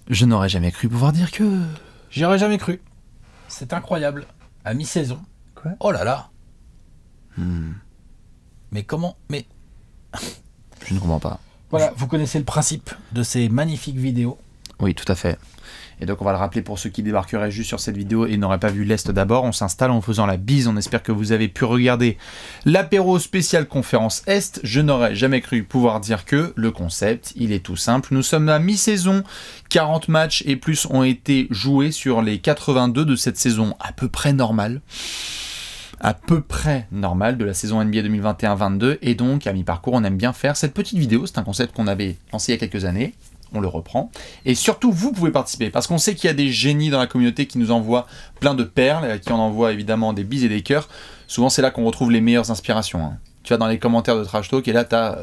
Je n'aurais jamais cru pouvoir dire que... J'y aurais jamais cru. C'est incroyable. À mi-saison. Quoi? Oh là là. Mais comment? Mais... Je ne comprends pas. Voilà, vous connaissez le principe de ces magnifiques vidéos. Oui, tout à fait. Et donc on va le rappeler pour ceux qui débarqueraient juste sur cette vidéo et n'auraient pas vu l'Est d'abord. On s'installe en faisant la bise. On espère que vous avez pu regarder l'apéro spécial conférence Est. Je n'aurais jamais cru pouvoir dire que le concept, il est tout simple. Nous sommes à mi-saison. 40 matchs et plus ont été joués sur les 82 de cette saison à peu près normale. À peu près normal de la saison NBA 2021-22. Et donc, à mi-parcours, on aime bien faire cette petite vidéo. C'est un concept qu'on avait lancé il y a quelques années. On le reprend. Et surtout, vous pouvez participer. Parce qu'on sait qu'il y a des génies dans la communauté qui nous envoient plein de perles, qui en envoient évidemment des bises et des cœurs. Souvent, c'est là qu'on retrouve les meilleures inspirations. Hein. Tu vas dans les commentaires de Trash Talk et là, t'as...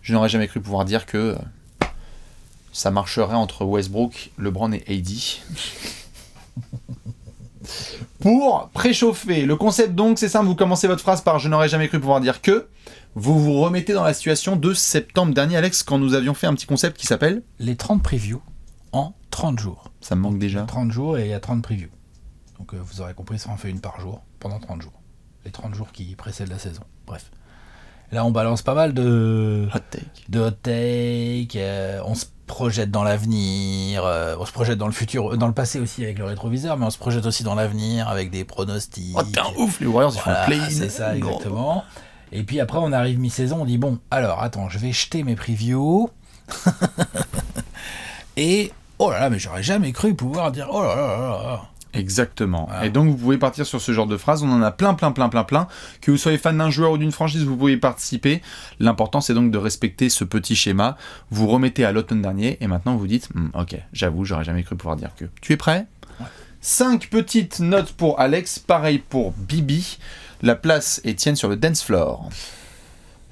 Je n'aurais jamais cru pouvoir dire que ça marcherait entre Westbrook, LeBron et AD. Pour préchauffer, le concept donc, c'est simple, vous commencez votre phrase par « Je n'aurais jamais cru pouvoir dire que ». Vous vous remettez dans la situation de septembre dernier, Alex, quand nous avions fait un petit concept qui s'appelle... Les 30 previews en 30 jours. Ça me manque déjà. 30 jours et il y a 30 previews. Donc vous aurez compris, ça en fait une par jour, pendant 30 jours. Les 30 jours qui précèdent la saison. Bref. Là, on balance pas mal de... Hot take. De hot take, on se projette dans l'avenir, on se projette dans le futur, dans le passé aussi avec le rétroviseur, mais on se projette aussi dans l'avenir avec des pronostics. Oh, t'es un ouf, les Warriors, ils font le play-in. C'est ça, exactement. Et puis après, on arrive mi-saison, on dit bon, alors attends, je vais jeter mes previews. Et oh là là, mais j'aurais jamais cru pouvoir dire oh là là là là. Exactement. Voilà. Et donc vous pouvez partir sur ce genre de phrase. On en a plein. Que vous soyez fan d'un joueur ou d'une franchise, vous pouvez participer. L'important, c'est donc de respecter ce petit schéma. Vous remettez à l'automne dernier et maintenant vous dites ok, j'avoue, j'aurais jamais cru pouvoir dire que. Tu es prêt? 5 petites notes pour Alex, pareil pour Bibi. La place est tienne sur le dance floor.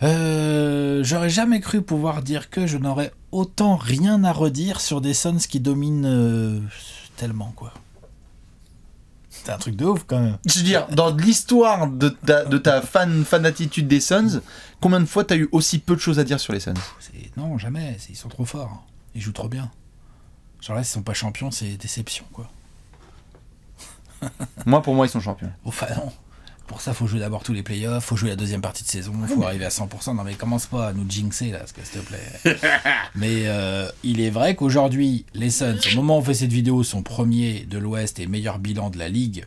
J'aurais jamais cru pouvoir dire que je n'aurais autant rien à redire sur des Suns qui dominent tellement, quoi. C'est un truc de ouf, quand même. Je veux dire, dans l'histoire de ta fan-attitude des Suns, combien de fois t'as eu aussi peu de choses à dire sur les Suns? Non, jamais. Ils sont trop forts. Ils jouent trop bien. Genre là, s'ils sont pas champions, c'est déception, quoi. Pour moi, ils sont champions. Enfin, non. Pour ça, faut jouer d'abord tous les playoffs, faut jouer la deuxième partie de saison, faut arriver à 100%. Non mais commence pas à nous jinxer là, s'il te plaît. Mais il est vrai qu'aujourd'hui, les Suns, au moment où on fait cette vidéo, sont premiers de l'Ouest et meilleur bilan de la Ligue.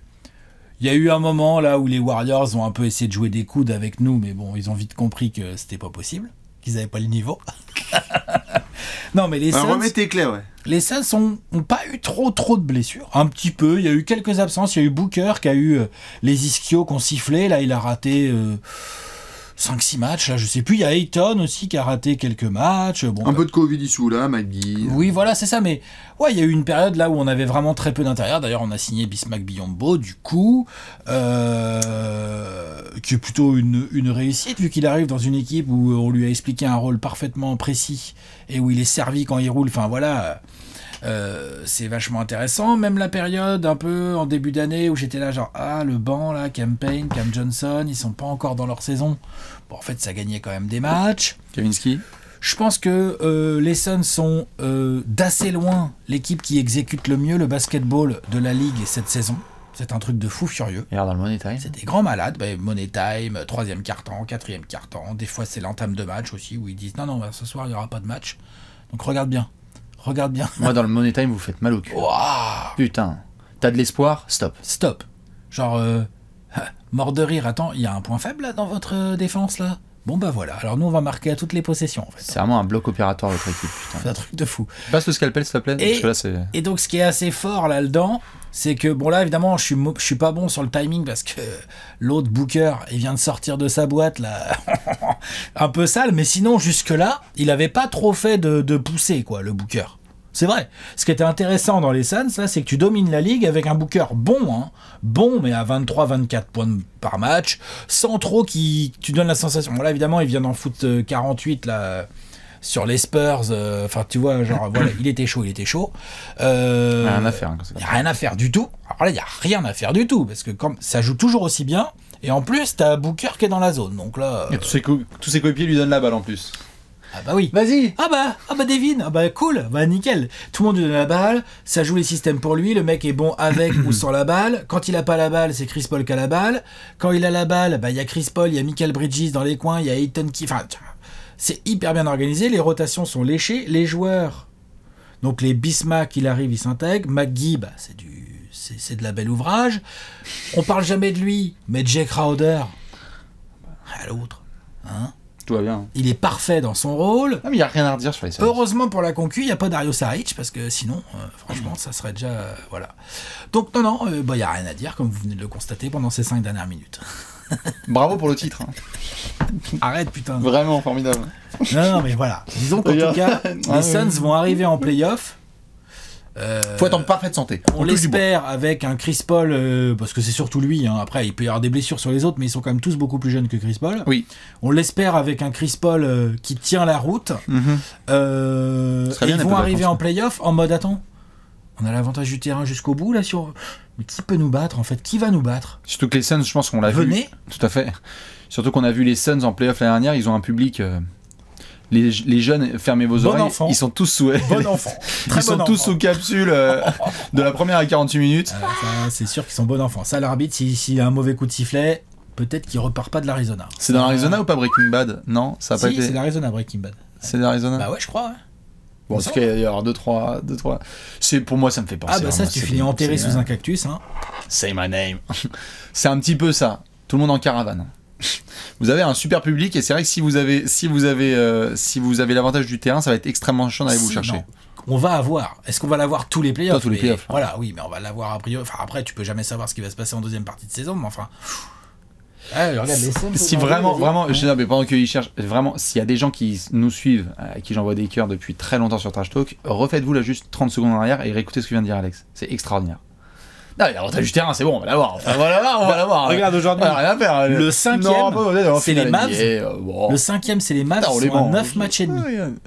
Il y a eu un moment là où les Warriors ont un peu essayé de jouer des coudes avec nous, mais bon, ils ont vite compris que c'était pas possible, qu'ils avaient pas le niveau. Non mais les Suns... remettez clair, ouais. Les Suns n'ont pas eu trop de blessures. Un petit peu. Il y a eu quelques absences. Il y a eu Booker qui a eu les ischios qu'on sifflait. Là, il a raté 5-6 matchs. Là, je sais plus. Il y a Ayton aussi qui a raté quelques matchs. Bon, un peu de Covid dessous là, McGee. Oui, voilà, c'est ça. Mais ouais, il y a eu une période là où on avait vraiment très peu d'intérieur. D'ailleurs, on a signé Bismack Biyombo, du coup, qui est plutôt une réussite, vu qu'il arrive dans une équipe où on lui a expliqué un rôle parfaitement précis et où il est servi quand il roule. Enfin, voilà. C'est vachement intéressant. Même la période un peu en début d'année où j'étais là genre le banc là, Cam Payne, Cam Johnson, ils sont pas encore dans leur saison. Bon, en fait ça gagnait quand même des matchs. Kavinsky. Je pense que les Suns sont d'assez loin l'équipe qui exécute le mieux le basketball de la ligue cette saison. C'est un truc de fou furieux. Et alors dans le Money Time, c'est des grands malades. Money Time, 3e quart-temps, 4e quart-temps. Des fois c'est l'entame de match aussi où ils disent non, ce soir il n'y aura pas de match. Donc regarde bien. Moi, dans le Money Time, vous faites mal au cul. Wow. Putain. T'as de l'espoir? Stop. Genre, mort de rire. Attends, il y a un point faible là dans votre défense là? Bon bah voilà. Alors nous, on va marquer à toutes les possessions en fait. C'est vraiment un bloc opératoire votre équipe, putain. C'est un truc de fou. Passe le scalpel s'il te plaît. Parce que là, c'est... Et donc ce qui est assez fort là-dedans, c'est que bon là évidemment je suis pas bon sur le timing parce que l'autre Booker il vient de sortir de sa boîte là un peu sale, mais sinon jusque là il avait pas trop fait de pousser quoi, le Booker. C'est vrai. Ce qui était intéressant dans les Suns là, c'est que tu domines la ligue avec un Booker bon mais à 23-24 points par match, sans trop qui tu donnes la sensation. Bon là évidemment il vient d'en foutre 48 là sur les Spurs, enfin tu vois, genre voilà, il était chaud. Rien à faire. Il n'y a rien à faire du tout. Alors là, il n'y a rien à faire du tout, parce que comme ça joue toujours aussi bien, et en plus, t'as Booker qui est dans la zone, donc là... Et tous ses coéquipiers lui donnent la balle en plus. Ah bah oui. Vas-y. Ah bah Devin, ah bah cool, bah nickel. Tout le monde lui donne la balle, ça joue les systèmes pour lui, le mec est bon avec ou sans la balle. Quand il a pas la balle, c'est Chris Paul qui a la balle. Quand il a la balle, bah il y a Chris Paul, il y a Michael Bridges dans les coins, il y a Ayton qui... Enfin, c'est hyper bien organisé, les rotations sont léchées, les joueurs... Donc les Bismack, il arrive, il s'intègre. McGee, bah, c'est de la belle ouvrage. On parle jamais de lui, mais Jay Crowder, à l'autre, hein, Tout va bien. il est parfait dans son rôle. Ah, mais il n'y a rien à redire sur les Suns. Heureusement pour la concu, il n'y a pas Dario Saric, parce que sinon, franchement, ça serait déjà... voilà. Donc non, il n'y a rien à dire, comme vous venez de le constater pendant ces 5 dernières minutes. Bravo pour le titre. Hein. Arrête, putain. Vraiment formidable. Non, mais voilà. Disons qu'en tout cas, les Suns vont arriver en play-off. Faut être en parfaite santé. On l'espère avec un Chris Paul, parce que c'est surtout lui. Hein. Après, il peut y avoir des blessures sur les autres, mais ils sont quand même tous beaucoup plus jeunes que Chris Paul. Oui. On l'espère avec un Chris Paul qui tient la route. Ils vont arriver en play-off en mode attends. On a l'avantage du terrain jusqu'au bout là sur. Mais qui peut nous battre en fait? Qui va nous battre? Surtout que les Suns, je pense qu'on l'a vu. Venez. Tout à fait. Surtout qu'on a vu les Suns en play-off l'année dernière, ils ont un public. Les jeunes, fermez vos oreilles, enfant. Ils sont tous sous. Bon enfant. Très Ils sont bon tous enfant. sous capsule de la première à 48 minutes. Ça, c'est sûr qu'ils sont bons enfants. Ça, l'arbitre, s'il a un mauvais coup de sifflet, peut-être qu'il repart pas de l'Arizona. C'est dans l'Arizona ou pas Breaking Bad? Non, ça a pas Si, été. c'est l'Arizona Breaking Bad. C'est l'Arizona. Bah ouais, je crois. Ouais. Bon, en tout cas, il y aura 2-3. C'est pour moi, ça me fait penser. Ah bah ça, vraiment, tu c'est finis des- enterré c'est, sous un cactus, hein. Say my name. C'est un petit peu ça. Tout le monde en caravane. Vous avez un super public et c'est vrai que si vous avez l'avantage du terrain, ça va être extrêmement chiant d'aller vous Si, chercher. non. On va avoir. Est-ce qu'on va l'avoir tous les playoffs? Pas tous les Mais playoffs. Voilà, oui, mais on va l'avoir a priori. Enfin, après, tu peux jamais savoir ce qui va se passer en deuxième partie de saison, mais enfin. Ah, regarde les Suns, Si vraiment, mais pendant qu'ils cherchent, vraiment, s'il y a des gens qui nous suivent, à qui j'envoie des cœurs depuis très longtemps sur Trash Talk, refaites-vous là juste 30 secondes en arrière et réécoutez ce que vient de dire Alex. C'est extraordinaire. Non, il y a l'avantage du terrain, c'est bon, on va l'avoir. Enfin, on va l'avoir. Regarde aujourd'hui. Rien à faire. Le cinquième, Non, c'est les Mavs. Bon. Le cinquième, c'est les Mavs, Putain, on qui les sont à ment. 9 matchs et demi.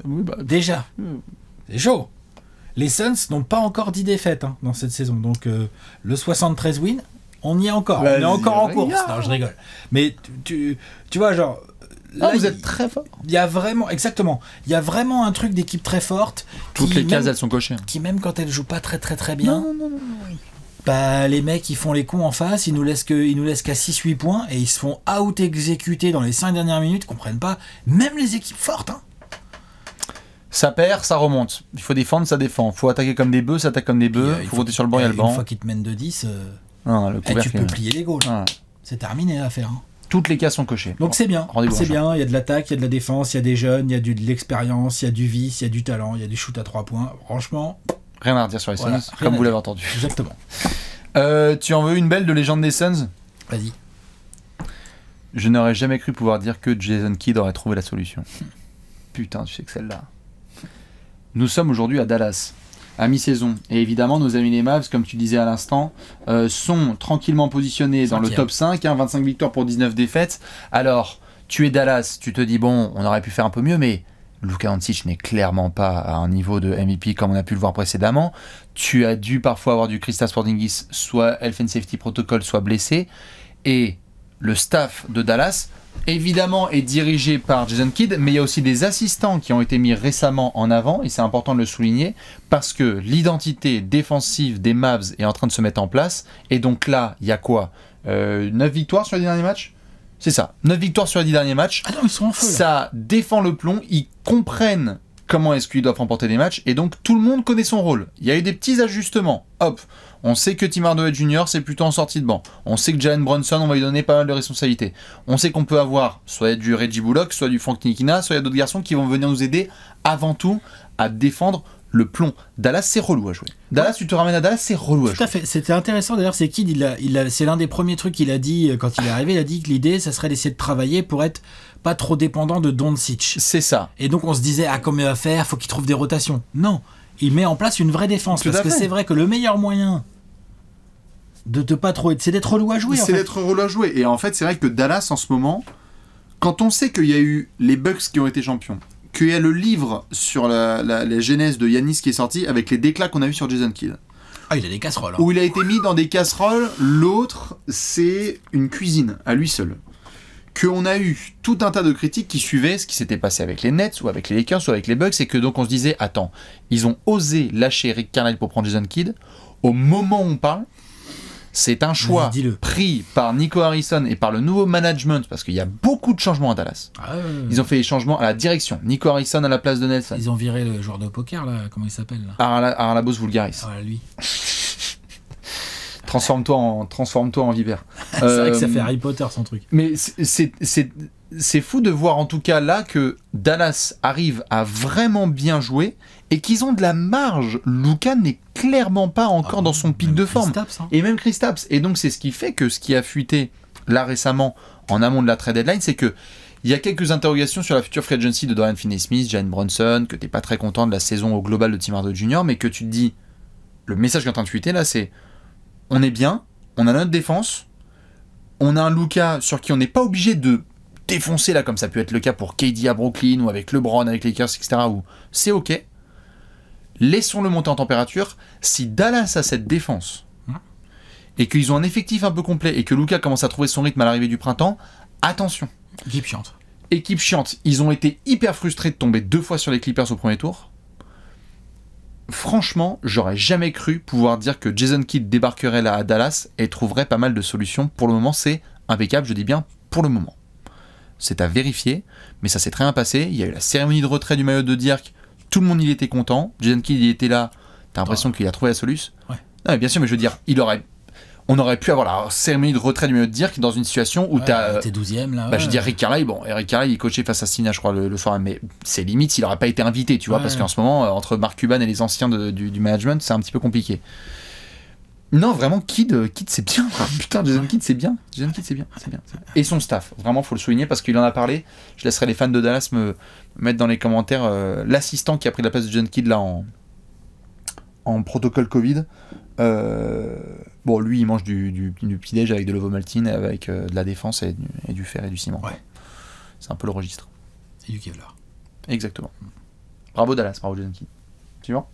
Oui, bah, Déjà. C'est chaud. Les Suns n'ont pas encore 10 défaites hein, dans cette saison. Donc le 73 win, on y est encore. Vas-y, on est encore en course. regarde. Non, je rigole. Mais tu vois, genre. Ah, là, vous êtes très fort. Il y a vraiment, exactement. Il y a vraiment un truc d'équipe très forte. Toutes qui, les cases, même, elles sont cochées. qui, même quand elles jouent pas très bien, Non. bah, les mecs, ils font les cons en face. Ils nous laissent qu'à 6-8 points et ils se font out-exécuter dans les 5 dernières minutes. Ils comprennent pas. Même les équipes fortes. Hein. Ça perd, ça remonte. Il faut défendre, ça défend. Faut attaquer comme des bœufs, ça attaque comme des bœufs. Il Faut voter sur le banc, il y a le banc. Une fois qu'ils te mènent de 10, Non, le tu couvercle. peux plier les gauches. Ah. C'est terminé l'affaire. Hein. Toutes les cases sont cochées. Donc c'est bien, Rendez-vous c'est en bien, il y a de l'attaque, il y a de la défense, il y a des jeunes, il y a de l'expérience, il y a du vice, il y a du talent, il y a du shoot à 3 points. Franchement, Rien à redire sur les Suns, Voilà, rien comme à vous dire. l'avez entendu. exactement. Tu en veux une belle de légende des Suns? Vas-y. Je n'aurais jamais cru pouvoir dire que Jason Kidd aurait trouvé la solution. Putain, tu sais que celle-là. Nous sommes aujourd'hui à Dallas, à mi-saison. Et évidemment, nos amis les Mavs, comme tu disais à l'instant, sont tranquillement positionnés dans le Cinquième. top 5, 25 victoires pour 19 défaites. Alors, tu es Dallas, tu te dis, bon, on aurait pu faire un peu mieux, mais Luka Doncic n'est clairement pas à un niveau de MVP comme on a pu le voir précédemment. Tu as dû parfois avoir du Kristaps Porzingis, soit Health and Safety Protocol, soit blessé. Et le staff de Dallas, évidemment, est dirigé par Jason Kidd, mais il y a aussi des assistants qui ont été mis récemment en avant, et c'est important de le souligner, parce que l'identité défensive des Mavs est en train de se mettre en place, et donc là, il y a quoi 9 victoires sur les 10 derniers matchs? C'est ça, 9 victoires sur les 10 derniers matchs. Ah non, ils sont en feu. Là. Ça défend le plomb, ils comprennent comment est-ce qu'ils doivent remporter des matchs, et donc tout le monde connaît son rôle. Il y a eu des petits ajustements. Hop, on sait que Tim Hardaway Jr. c'est plutôt en sortie de banc. On sait que Jalen Brunson, on va lui donner pas mal de responsabilités. On sait qu'on peut avoir soit du Reggie Bullock, soit du Frank Ntilikina, soit il y a d'autres garçons qui vont venir nous aider avant tout à défendre le plomb. Dallas, c'est relou à jouer. Dallas, tu te ramènes à Dallas, c'est relou à Tout jouer. à fait. C'était intéressant d'ailleurs. C'est Kidd, c'est l'un des premiers trucs qu'il a dit quand il est arrivé. Il a dit que l'idée, ça serait d'essayer de travailler pour être pas trop dépendant de Doncic. C'est ça. Et donc on se disait, ah, comment il va faire? Faut qu'il trouve des rotations. Non, il met en place une vraie défense. Tout Parce à que fait. c'est vrai que le meilleur moyen de te pas trop, c'est d'être relou à jouer. en C'est fait. d'être relou à jouer. Et en fait, c'est vrai que Dallas, en ce moment, quand on sait qu'il y a eu les Bucks qui ont été champions, qu'il y a le livre sur la genèse de Giannis qui est sorti avec les déclats qu'on a vus sur Jason Kidd, Ah, il a des casseroles. hein. où il a été mis dans des casseroles, l'autre, c'est une cuisine à lui seul. qu'on a eu tout un tas de critiques qui suivaient ce qui s'était passé avec les Nets ou avec les Lakers ou avec les Bucks, et que donc on se disait, attends, ils ont osé lâcher Rick Carlisle pour prendre Jason Kidd. Au moment où on parle, c'est un choix pris par Nico Harrison et par le nouveau management, parce qu'il y a beaucoup de changements à Dallas. Ils ont fait des changements à la direction. Nico Harrison à la place de Nelson. Ils ont viré le joueur de poker, là, comment il s'appelle là, Aralabos Vulgaris. Ah, lui. Transforme-toi en vipère. C'est vrai que ça fait Harry Potter son truc. Mais c'est fou de voir en tout cas là que Dallas arrive à vraiment bien jouer et qu'ils ont de la marge. Luka n'est clairement pas encore dans son pic de forme. Kristaps, hein. Et même Kristaps. Et donc c'est ce qui fait que ce qui a fuité là récemment en amont de la trade deadline, c'est que il y a quelques interrogations sur la future free agency de Dorian Finney-Smith, Jalen Brunson, que t'es pas très content de la saison au global de Tim Hardaway Jr., mais que tu te dis, le message qui est en train de fuiter là, c'est on est bien, on a notre défense, on a un Luka sur qui on n'est pas obligé de défoncer là, comme ça peut être le cas pour KD à Brooklyn ou avec LeBron, avec les Lakers, etc. où c'est ok. Laissons-le monter en température. Si Dallas a cette défense et qu'ils ont un effectif un peu complet et que Luka commence à trouver son rythme à l'arrivée du printemps, attention. Équipe chiante. Équipe chiante. Ils ont été hyper frustrés de tomber 2 fois sur les Clippers au premier tour. Franchement, j'aurais jamais cru pouvoir dire que Jason Kidd débarquerait là à Dallas et trouverait pas mal de solutions. Pour le moment, c'est impeccable, je dis bien pour le moment. C'est à vérifier, mais ça s'est très bien passé. Il y a eu la cérémonie de retrait du maillot de Dirk, tout le monde y était content. Jason Kidd il était là, t'as l'impression qu'il a trouvé la solution. Ouais. Non, mais bien sûr, mais je veux dire, on aurait pu avoir la cérémonie de retrait du maillot de Dirk dans une situation où t'as. T'es 12ème là. Bah, je veux dire, Rick Carlisle, Rick Carlisle il coachait face à Stina, je crois, le soir, mais c'est limite s'il n'aurait pas été invité, tu vois, parce qu'en ce moment, entre Mark Cuban et les anciens du management, c'est un petit peu compliqué. Non, vraiment, Kidd c'est bien. Putain, Jason Kidd c'est bien. Jason Kidd c'est bien. Et son staff, vraiment, faut le souligner parce qu'il en a parlé. Je laisserai les fans de Dallas me mettre dans les commentaires l'assistant qui a pris la place de Jason Kidd là en protocole Covid. Bon, lui, il mange du petit-déj avec de l'ovomaltine, avec de la défense et du fer et du ciment. Ouais. C'est un peu le registre. C'est du Kevlar. Exactement. Bravo Dallas, bravo Jason Kidd. Suivant.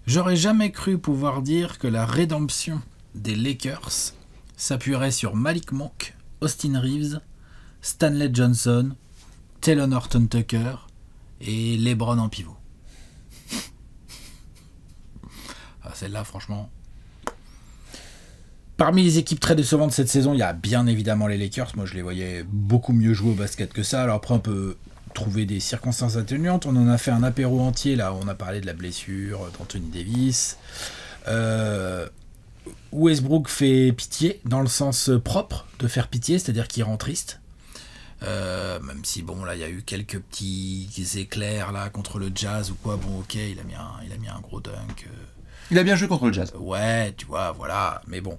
J'aurais jamais cru pouvoir dire que la rédemption des Lakers s'appuierait sur Malik Monk, Austin Reeves, Stanley Johnson, Taylor Horton Tucker et LeBron en pivot. Celle-là, franchement... Parmi les équipes très décevantes de cette saison, il y a bien évidemment les Lakers. Moi, je les voyais beaucoup mieux jouer au basket que ça. Alors après, on peut trouver des circonstances atténuantes. On en a fait un apéro entier, là. On a parlé de la blessure d'Anthony Davis. Westbrook fait pitié, dans le sens propre de faire pitié, c'est-à-dire qu'il rend triste. Même si, bon, là, il y a eu quelques petits éclairs, là, contre le Jazz ou quoi. Bon, ok, il a mis un gros dunk. Il a bien joué contre le Jazz. Ouais, tu vois, voilà. Mais bon,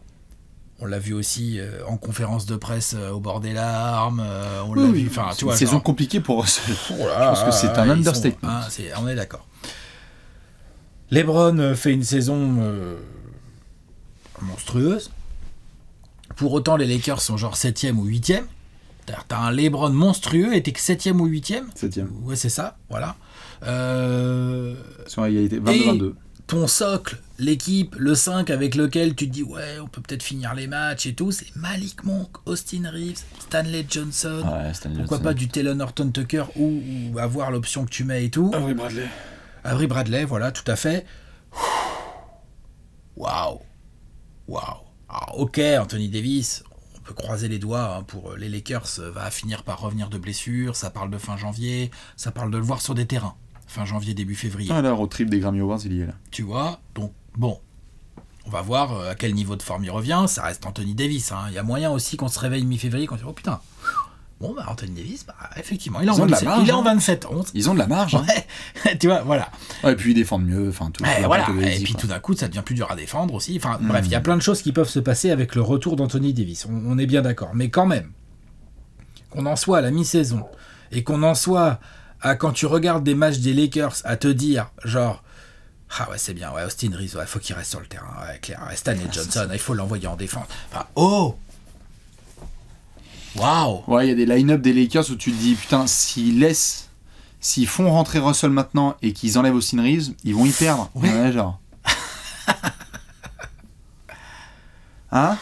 on l'a vu aussi en conférence de presse au bord des larmes. On l'a vu. Enfin, tu vois. Une saison compliquée pour eux. Je pense que c'est un understatement. On est d'accord. LeBron fait une saison monstrueuse. Pour autant, les Lakers sont genre 7e ou 8e. T'as un LeBron monstrueux et t'es que 7e ou 8e. 7e. Ouais, c'est ça, voilà. Sur égalité, 22-22. Ton socle, l'équipe, le 5 avec lequel tu te dis ouais, on peut peut-être finir les matchs et tout, c'est Malik Monk, Austin Reeves, Stanley Johnson. Ouais, pourquoi pas du Taylor Horton Tucker ou avoir l'option que tu mets et tout. Avery Bradley, voilà, tout à fait. Waouh. Alors, ok, Anthony Davis, on peut croiser les doigts pour les Lakers, va finir par revenir de blessure. Ça parle de fin janvier, ça parle de le voir sur des terrains. Fin janvier, début février. Ah là, au trip des Grammy Awards, il y est là. Tu vois, donc bon, on va voir à quel niveau de forme il revient. Ça reste Anthony Davis. Il y a moyen aussi qu'on se réveille mi-février qu'on se dit oh putain. Bon bah Anthony Davis, effectivement, il est en 27-11. Ils ont de la marge. Ouais, tu vois, voilà. Ouais, et puis ils défendent mieux. Enfin tout. Voilà. Et puis tout d'un coup, ça devient plus dur à défendre aussi. Enfin bref, il y a plein de choses qui peuvent se passer avec le retour d'Anthony Davis. On est bien d'accord. Mais quand même, qu'on en soit à la mi-saison et qu'on en soit quand tu regardes des matchs des Lakers à te dire genre ah ouais c'est bien, ouais Austin Reeves, ouais, faut qu'il reste sur le terrain, ouais, clair, ouais, Stanley Johnson, il faut l'envoyer en défense. Enfin waouh. Ouais, il y a des line-up des Lakers où tu te dis putain, s'ils font rentrer Russell maintenant et qu'ils enlèvent Austin Reeves, ils vont y perdre. Ouais, genre. Hein?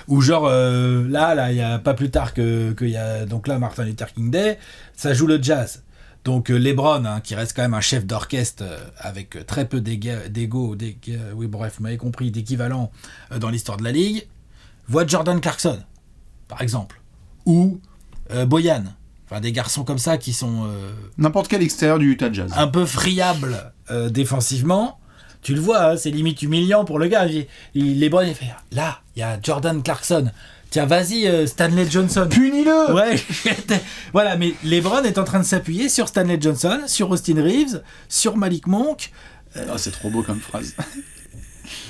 Ou genre, là, il y a pas plus tard que y a donc là Martin Luther King Day, ça joue le jazz. Donc LeBron, hein, qui reste quand même un chef d'orchestre avec très peu d'ego, oui bref, vous m'avez compris, d'équivalent dans l'histoire de la ligue, voit Jordan Clarkson, par exemple, ou Boyan, enfin des garçons comme ça qui sont n'importe quel extérieur du Utah Jazz, un peu friables défensivement. Tu le vois, hein, c'est limite humiliant pour le gars. LeBron, il fait là, il y a Jordan Clarkson. Tiens, vas-y, Stanley Johnson. Punis-le. Ouais, voilà, mais LeBron est en train de s'appuyer sur Stanley Johnson, sur Austin Reeves, sur Malik Monk. Oh, c'est trop beau comme phrase.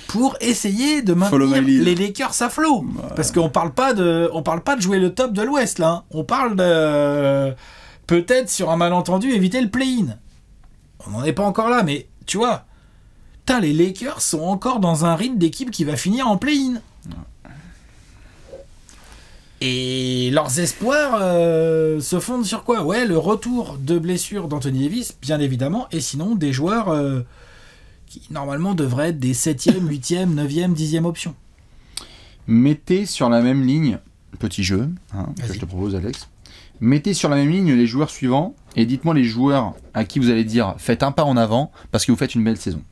Pour essayer de maintenir les Lakers à flot. Ouais. Parce qu'on parle pas de jouer le top de l'Ouest, là. Hein. On parle de peut-être sur un malentendu éviter le play-in. On n'en est pas encore là, mais tu vois, les Lakers sont encore dans un rythme d'équipe qui va finir en play-in. Ouais. Et leurs espoirs se fondent sur quoi? Ouais, le retour de blessure d'Anthony Davis, bien évidemment, et sinon des joueurs qui normalement devraient être des 7e, 8e, 9e, 10e options. Mettez sur la même ligne, petit jeu, hein, que je te propose Alex, mettez sur la même ligne les joueurs suivants, et dites-moi les joueurs à qui vous allez dire faites un pas en avant, parce que vous faites une belle saison.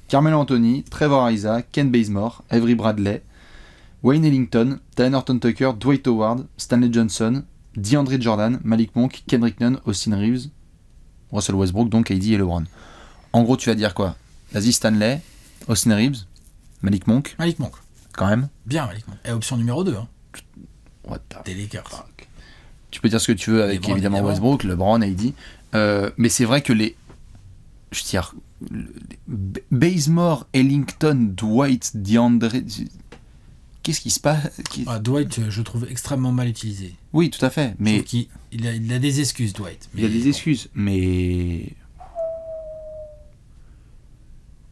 Carmelo Anthony, Trevor Ariza, Ken Bazemore, Avery Bradley, Wayne Ellington, Talen Horton-Tucker, Dwight Howard, Stanley Johnson, DeAndre Jordan, Malik Monk, Kendrick Nunn, Austin Reeves, Russell Westbrook, donc KD et LeBron. En gros, tu vas dire quoi? Vas-y, Stanley, Austin Reeves, Malik Monk. Malik Monk. Quand même. Bien, Malik Monk. Et option numéro 2. Hein. What the des Lakers. Fuck. Tu peux dire ce que tu veux avec LeBron, évidemment Westbrook, LeBron, AD. Mais c'est vrai que je veux dire, Bazemore, Ellington, Dwight, DeAndre... Qu'est-ce qui se passe? Dwight, je trouve extrêmement mal utilisé. Oui, tout à fait. Mais il a des excuses, Dwight. Il a des excuses, mais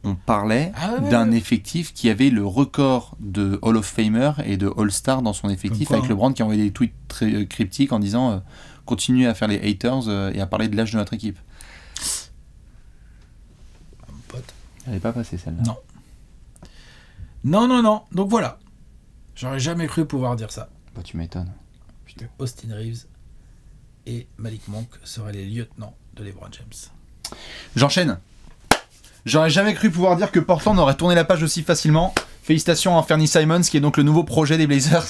on parlait d'un effectif qui avait le record de Hall of Famer et de All-Star dans son effectif, avec LeBron qui a envoyé des tweets très cryptiques en disant continuez à faire les haters et à parler de l'âge de notre équipe. Mon pote. Elle n'est pas passée celle-là. Non. Donc voilà. J'aurais jamais cru pouvoir dire ça. Bah, tu m'étonnes. Putain. Austin Reeves et Malik Monk seraient les lieutenants de LeBron James. J'enchaîne. J'aurais jamais cru pouvoir dire que Portland aurait tourné la page aussi facilement. Félicitations à Anthony Simons, qui est donc le nouveau projet des Blazers.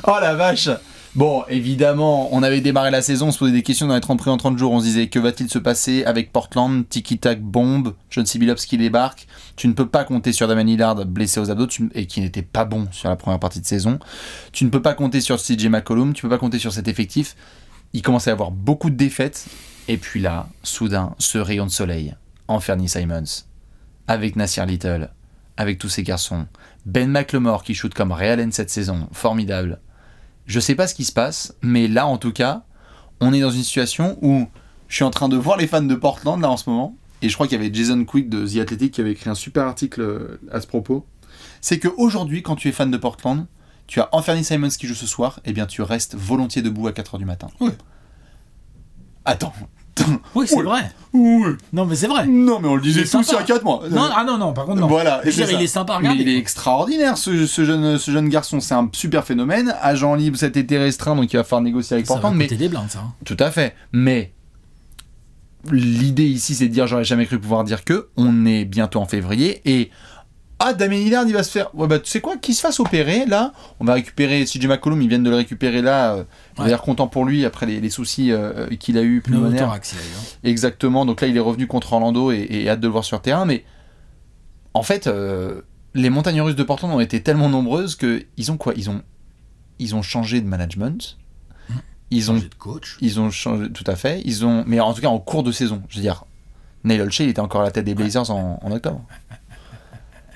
Oh la vache! Bon, évidemment, on avait démarré la saison, on se posait des questions dans les 30 prix en 30 jours, on se disait que va-t-il se passer avec Portland, tiki-tac bombe, John C. Billups qui débarque, tu ne peux pas compter sur Damian Lillard blessé aux abdos et qui n'était pas bon sur la première partie de saison, tu ne peux pas compter sur CJ McCollum, tu ne peux pas compter sur cet effectif, il commençait à avoir beaucoup de défaites, et puis là, soudain, ce rayon de soleil, Anthony Simons, avec Nassir Little, avec tous ces garçons, Ben McLemore qui shoot comme Ray Allen cette saison, formidable. Je sais pas ce qui se passe, mais là en tout cas, on est dans une situation où je suis en train de voir les fans de Portland là en ce moment, et je crois qu'il y avait Jason Quick de The Athletic qui avait écrit un super article à ce propos. C'est qu'aujourd'hui, quand tu es fan de Portland, tu as Anthony Simons qui joue ce soir, et bien tu restes volontiers debout à 4h du matin. Oui. Attends. Oui, c'est vrai. Oui. Non, mais c'est vrai. Non, mais on le disait tous il y a 4 mois. Non, par contre, non. Voilà. Je veux dire, il est sympa à regarder. Mais il est extraordinaire, ce jeune garçon. C'est un super phénomène. Agent libre cet été restreint, donc il va falloir négocier avec Portland. Ça va coûter des blindes, ça. Hein. Tout à fait. Mais l'idée ici, c'est de dire, j'aurais jamais cru pouvoir dire que on est bientôt en février et Damian Lillard, il va se faire... Ouais, bah, tu sais quoi, qu'il se fasse opérer, là. On va récupérer CJ McCollum, ils viennent de le récupérer, là. On a l'air content pour lui, après les soucis qu'il a eu pulmonaires. Pneumothorax, Exactement, donc là, il est revenu contre Orlando et hâte de le voir sur le terrain. Mais, en fait, les montagnes russes de Portland ont été tellement nombreuses qu'ils ont quoi? Ils ont changé de management. Ils ont changé de coach. Ils ont changé, tout à fait. Mais en tout cas, en cours de saison. Je veux dire, Neil Olshey, il était encore à la tête des Blazers en octobre.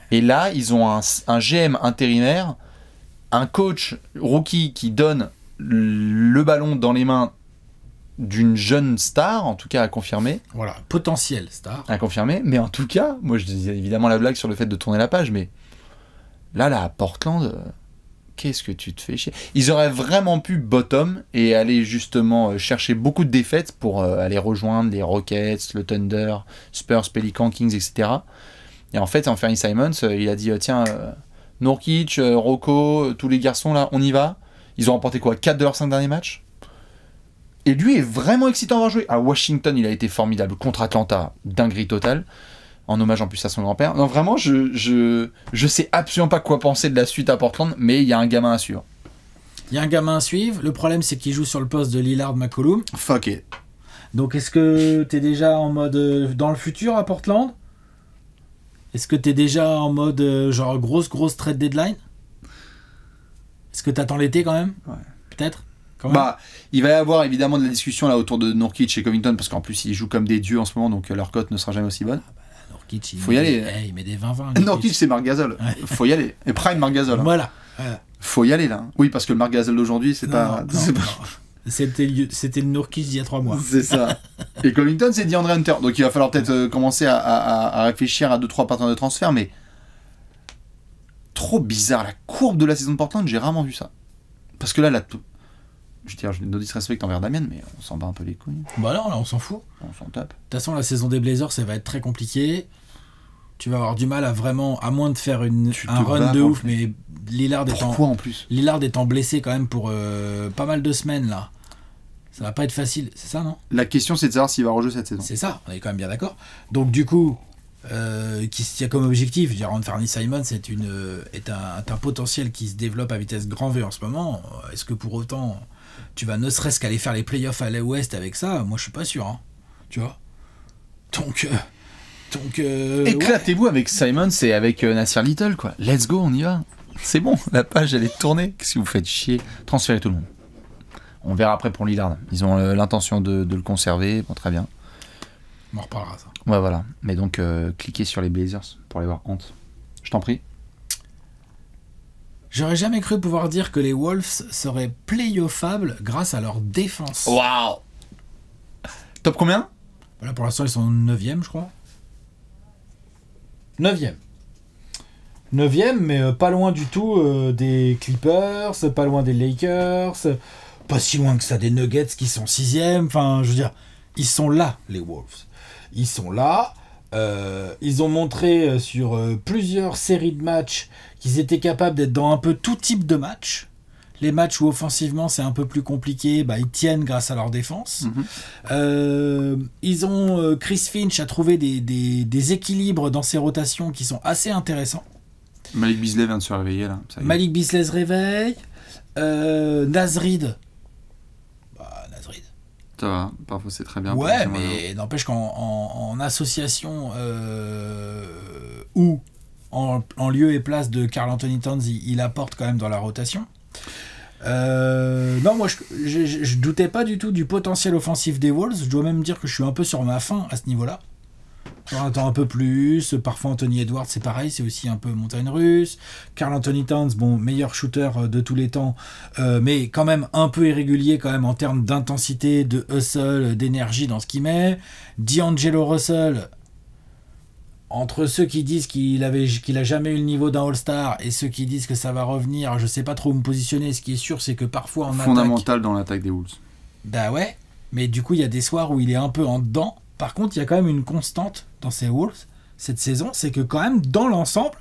Et là, ils ont un GM intérimaire, un coach rookie qui donne le ballon dans les mains d'une jeune star, en tout cas à confirmer. Voilà, potentielle star. À confirmer, mais en tout cas, moi je disais évidemment la blague sur le fait de tourner la page, mais là, à Portland, qu'est-ce que tu te fais chier? Ils auraient vraiment pu bottom et aller justement chercher beaucoup de défaites pour aller rejoindre les Rockets, le Thunder, Spurs, Pelicans, Kings, etc. Et en fait, Anthony Simons, il a dit tiens, Nurkic, Rocco, tous les garçons là, on y va. Ils ont remporté quoi, 4 de leurs 5 derniers matchs. Et lui est vraiment excitant à avoir joué. À Washington, il a été formidable. Contre Atlanta, dinguerie totale. En hommage en plus à son grand-père. Non, vraiment, je sais absolument pas quoi penser de la suite à Portland, mais il y a un gamin à suivre. Il y a un gamin à suivre. Le problème, c'est qu'il joue sur le poste de Lillard-McCollum. Fuck it. Donc, est-ce que t'es déjà en mode dans le futur à Portland? Est-ce que t'es déjà en mode genre grosse trade deadline? Est-ce que t'attends l'été quand même? Ouais. Peut-être quand même. Bah, il va y avoir évidemment de la discussion là autour de Nurkic et Covington, parce qu'en plus ils jouent comme des dieux en ce moment, donc leur cote ne sera jamais aussi bonne. Nurkic, faut y aller. Il met des 20-20. Nurkic, c'est Marc Gasol. Ouais. Faut y aller. Et Prime Marc Gasol. Voilà. Faut y aller là. Oui, parce que le Marc Gasol d'aujourd'hui, c'est pas. Non. C'était le Nurkic d'il y a 3 mois. C'est ça. Et Covington, c'est DeAndre Hunter. Donc il va falloir peut-être commencer à réfléchir à 2-3 partenaires de transfert, mais trop bizarre. La courbe de la saison de Portland, j'ai rarement vu ça. Parce que là, je veux dire, je no disrespect envers Damien, mais on s'en bat un peu les couilles. Bah non, là on s'en fout. On s'en tape. De toute façon, la saison des Blazers, ça va être très compliqué. Tu vas avoir du mal à vraiment, à moins de faire un run de ouf, mais Lillard étant blessé quand même pour pas mal de semaines là. Ça va pas être facile, c'est ça, non? La question, c'est de savoir s'il va rejouer cette saison. C'est ça, on est quand même bien d'accord. Donc du coup, qui se tient comme objectif, je veux dire, Anthony Simons est un potentiel qui se développe à vitesse grand V en ce moment. Est-ce que pour autant, tu vas ne serait-ce qu'aller faire les playoffs à l'Ouest avec ça? Moi, je suis pas sûr, hein. Tu vois. Donc éclatez-vous avec Simons et avec Nassir Little, quoi. Let's go, on y va. C'est bon, la page elle est tournée. Qu'est-ce que vous faites chier? Transférez tout le monde. On verra après pour Lillard. Ils ont l'intention de le conserver. Bon, très bien. On en reparlera, ça. Ouais, voilà. Mais donc, cliquez sur les Blazers pour aller voir Ant. Je t'en prie. J'aurais jamais cru pouvoir dire que les Wolves seraient playoffables grâce à leur défense. Waouh! Top combien? Voilà, pour l'instant, ils sont 9e, je crois. 9e, mais pas loin du tout des Clippers, pas loin des Lakers, pas si loin que ça des Nuggets qui sont 6e. Enfin, je veux dire, ils sont là, les Wolves. Ils sont là. Ils ont montré sur plusieurs séries de matchs qu'ils étaient capables d'être dans un peu tout type de match. Les matchs où offensivement c'est un peu plus compliqué, bah, ils tiennent grâce à leur défense. Ils ont Chris Finch a trouvé des équilibres dans ses rotations qui sont assez intéressants. Malik Beasley vient de se réveiller là. Malik Beasley se réveille. Naz Reid. Naz Reid. Ça va, parfois c'est très bien. Ouais, mais n'empêche qu'en association ou en lieu et place de Karl Anthony Towns, il apporte quand même dans la rotation. Non, moi je doutais pas du tout du potentiel offensif des Wolves. Je dois même dire que je suis un peu sur ma faim à ce niveau-là. J'en attends un peu plus. Parfois Anthony Edwards c'est pareil, c'est aussi un peu montagne russe. Karl Anthony Towns, bon, meilleur shooter de tous les temps, mais quand même un peu irrégulier quand même en termes d'intensité, de hustle, d'énergie dans ce qu'il met. D'Angelo Russell, entre ceux qui disent qu'il a jamais eu le niveau d'un All-Star et ceux qui disent que ça va revenir, je sais pas trop où me positionner. Ce qui est sûr, c'est que parfois en fondamental dans l'attaque des Wolves. Bah ouais, mais du coup il y a des soirs où il est un peu en dedans. Par contre, il y a quand même une constante dans ces Wolves cette saison, c'est que quand même dans l'ensemble,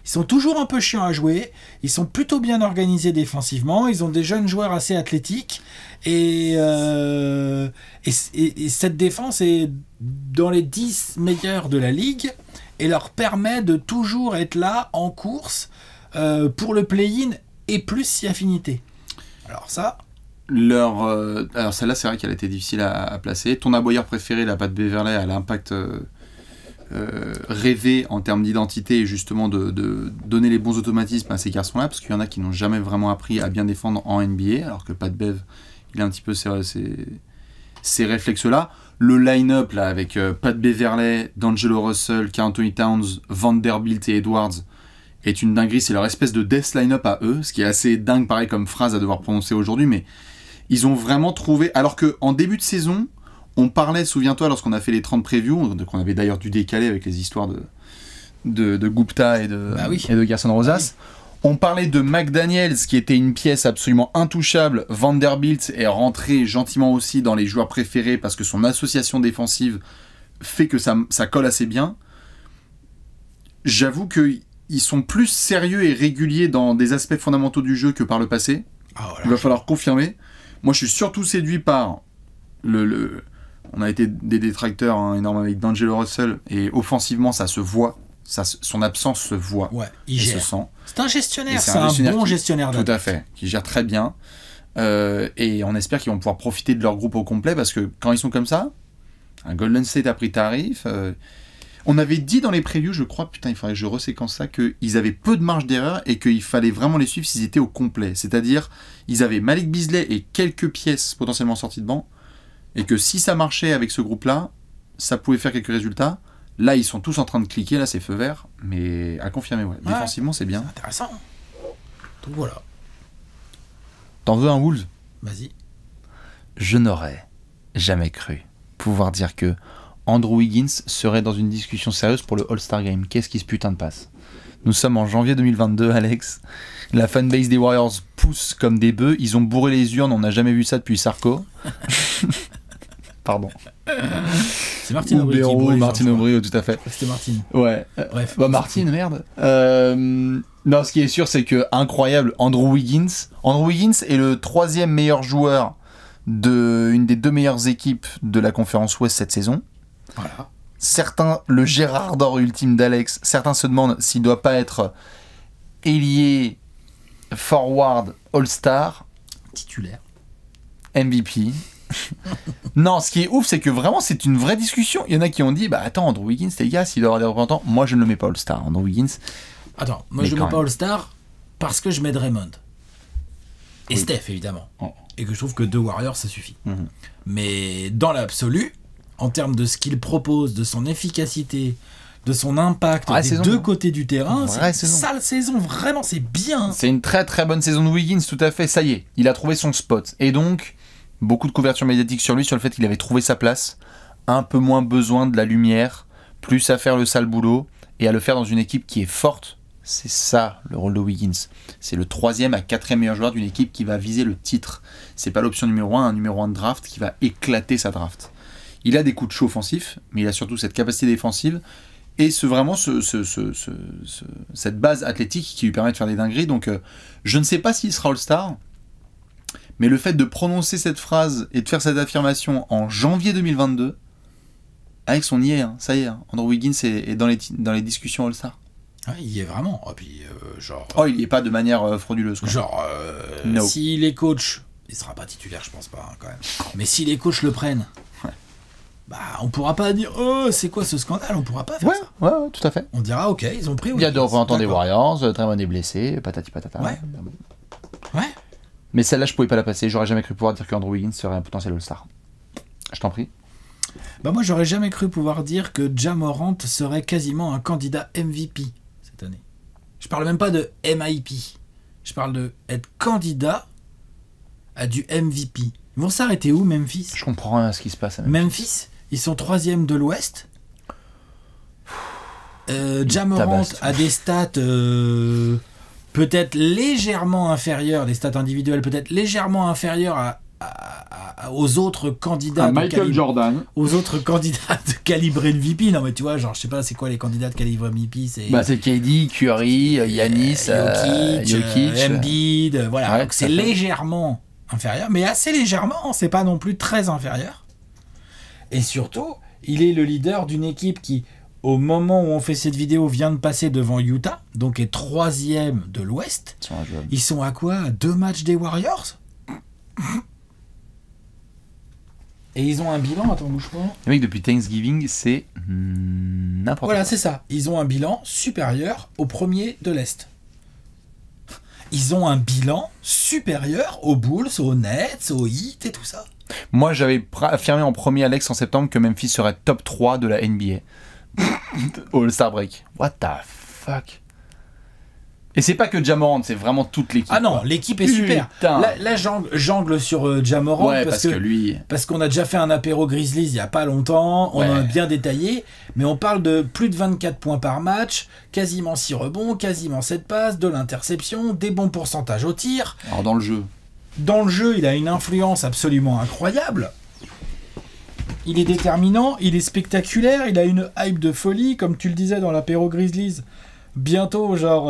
ils sont toujours un peu chiants à jouer. Ils sont plutôt bien organisés défensivement. Ils ont des jeunes joueurs assez athlétiques et cette défense est dans les 10 meilleurs de la ligue et leur permet de toujours être là en course pour le play-in et plus si affinité. Alors ça... Alors celle-là, c'est vrai qu'elle a été difficile à placer. Ton aboyeur préféré, la Pat Beverley, a l'impact rêvé en termes d'identité et justement de donner les bons automatismes à ces garçons-là, parce qu'il y en a qui n'ont jamais vraiment appris à bien défendre en NBA, alors que Pat Bev, il a un petit peu ces réflexes-là. Le line-up là avec Pat Beverley, D'Angelo Russell, Karl Anthony Towns, Vanderbilt et Edwards est une dinguerie. C'est leur espèce de death line-up à eux, ce qui est assez dingue pareil comme phrase à devoir prononcer aujourd'hui, mais ils ont vraiment trouvé, alors qu'en début de saison, on parlait, souviens-toi, lorsqu'on a fait les 30 previews, donc on avait d'ailleurs dû décaler avec les histoires de Gupta et de Gerson Rosas, on parlait de McDaniels, qui était une pièce absolument intouchable. Vanderbilt est rentré gentiment aussi dans les joueurs préférés parce que son association défensive fait que ça colle assez bien. J'avoue que ils sont plus sérieux et réguliers dans des aspects fondamentaux du jeu que par le passé. Ah, voilà. Il va falloir confirmer. Moi, je suis surtout séduit par on a été des détracteurs énormes avec D'Angelo Russell, et offensivement, ça se voit. Son absence se voit. Ouais, il et gère. se sent. C'est un gestionnaire, C'est c'est un bon qui, gestionnaire tout à fait, qui gère très bien. Et on espère qu'ils vont pouvoir profiter de leur groupe au complet, parce que quand ils sont comme ça, un Golden State a pris tarif. On avait dit dans les previews, je crois, putain, il faudrait que je reséquence ça, qu'ils avaient peu de marge d'erreur et qu'il fallait vraiment les suivre s'ils étaient au complet. C'est-à-dire, ils avaient Malik Beasley et quelques pièces potentiellement sorties de banc, et que si ça marchait avec ce groupe-là, ça pouvait faire quelques résultats. Là, ils sont tous en train de cliquer, là, c'est feu vert, mais à confirmer, ouais. Défensivement, c'est bien. C'est intéressant. Donc voilà. T'en veux un Wolves ? Vas-y. Je n'aurais jamais cru pouvoir dire que Andrew Wiggins serait dans une discussion sérieuse pour le All-Star Game. Qu'est-ce qui se putain de passe ? Nous sommes en janvier 2022, Alex. La fanbase des Warriors pousse comme des bœufs. Ils ont bourré les urnes, on n'a jamais vu ça depuis Sarko. Pardon. C'est Martine Aubry qui bourre les Martine urnes, Aubry, tout à fait. C'était Martine. Ouais. Bref. Bah Martine, merde. Non, ce qui est sûr, c'est que incroyable, Andrew Wiggins est le 3e meilleur joueur d'une des 2 meilleures équipes de la conférence Ouest cette saison. Voilà. Certains, le Gérard d'or ultime d'Alex, certains se demandent s'il doit pas être ailier, forward, all-star, Titulaire. MVP. Non, ce qui est ouf, c'est que vraiment c'est une vraie discussion. Il y en a qui ont dit, bah attends, Andrew Wiggins, les gars, s'il doit avoir des représentants, moi je ne le mets pas all-star. Andrew Wiggins. Attends, moi Mais je ne quand mets pas même. All-Star parce que je mets Draymond. Et Oui. Steph, évidemment. Oh. Et que je trouve que 2 Warriors, ça suffit. Mhm. Mais dans l'absolu, en termes de ce qu'il propose, de son efficacité, de son impact Vraie des saison. 2 côtés du terrain, Vraie c'est une saison. sale saison, vraiment, c'est bien. C'est une très très bonne saison de Wiggins, tout à fait. Ça y est, il a trouvé son spot. Et donc, beaucoup de couverture médiatique sur lui, sur le fait qu'il avait trouvé sa place. Un peu moins besoin de la lumière, plus à faire le sale boulot, et à le faire dans une équipe qui est forte. C'est ça le rôle de Wiggins. C'est le 3e à 4e meilleur joueur d'une équipe qui va viser le titre. C'est pas l'option numéro 1, un numéro 1 de draft qui va éclater sa draft. Il a des coups de chaud offensifs, mais il a surtout cette capacité défensive et cette base athlétique qui lui permet de faire des dingueries. Donc je ne sais pas s'il sera All-Star, mais le fait de prononcer cette phrase et de faire cette affirmation en janvier 2022, Alex, on y est, hein, ça y est, hein. Andrew Wiggins est dans les discussions All-Star. Ouais, il y est vraiment. Et puis, genre. Oh, il n'y est pas de manière frauduleuse, quoi. Genre, No. si les coachs. Il sera pas titulaire, je pense pas, hein, quand même. Mais si les coachs le prennent. Ouais. Bah, on pourra pas dire, oh, c'est quoi ce scandale? On pourra pas faire ça. Ouais, tout à fait. On dira, ok, ils ont pris. Il y a deux représentants des D'accord. Warriors, Draymond est blessé, patati patata. Ouais. Ouais. Mais celle-là, je pouvais pas la passer. J'aurais jamais cru pouvoir dire qu'Andrew Wiggins serait un potentiel All-Star. Je t'en prie. Bah, moi, j'aurais jamais cru pouvoir dire que Ja Morant serait quasiment un candidat MVP cette année. Je parle même pas de MIP. Je parle de être candidat à du MVP. Ils vont s'arrêter où, Memphis? Je comprends rien à ce qui se passe. Memphis, ils sont 3e de l'Ouest. Ja Morant tabasse. a des stats peut-être légèrement inférieures, des stats individuelles peut-être légèrement inférieures aux autres candidats Jordan. aux autres candidats de calibre MVP. Non mais tu vois, genre je sais pas c'est quoi les candidats de calibre MVP, c'est Bah, c'est KD, Curry, Yanis, Jokic. Embiid, voilà. Ouais, Donc c'est tout à fait. légèrement inférieur, mais assez légèrement, c'est pas non plus très inférieur. Et surtout, il est le leader d'une équipe qui, au moment où on fait cette vidéo, vient de passer devant Utah, donc est 3e de l'Ouest. Ils sont injouables. Ils sont à quoi? À 2 matchs des Warriors? Et ils ont un bilan, attends, bouge pas. Les mecs, depuis Thanksgiving, c'est n'importe Voilà, quoi. c'est ça. Ils ont un bilan supérieur au premier de l'Est. Ils ont un bilan supérieur aux Bulls, aux Nets, aux Heat et tout ça. Moi, j'avais affirmé en premier, Alex, en septembre, que Memphis serait top 3 de la NBA. All-Star Break. What the fuck? Et c'est pas que Ja Morant, c'est vraiment toute l'équipe. Ah non, quoi. l'équipe est super. Putain. Là, j'angle sur Ja Morant Ouais, parce que lui... parce qu'on a déjà fait un apéro Grizzlies il y a pas longtemps, on Ouais. en a bien détaillé, mais on parle de plus de 24 points par match, quasiment 6 rebonds, quasiment 7 passes, de l'interception, des bons pourcentages au tir. Alors, dans le jeu... Dans le jeu, il a une influence absolument incroyable. Il est déterminant, il est spectaculaire, il a une hype de folie, comme tu le disais dans l'apéro Grizzlies. bientôt, genre,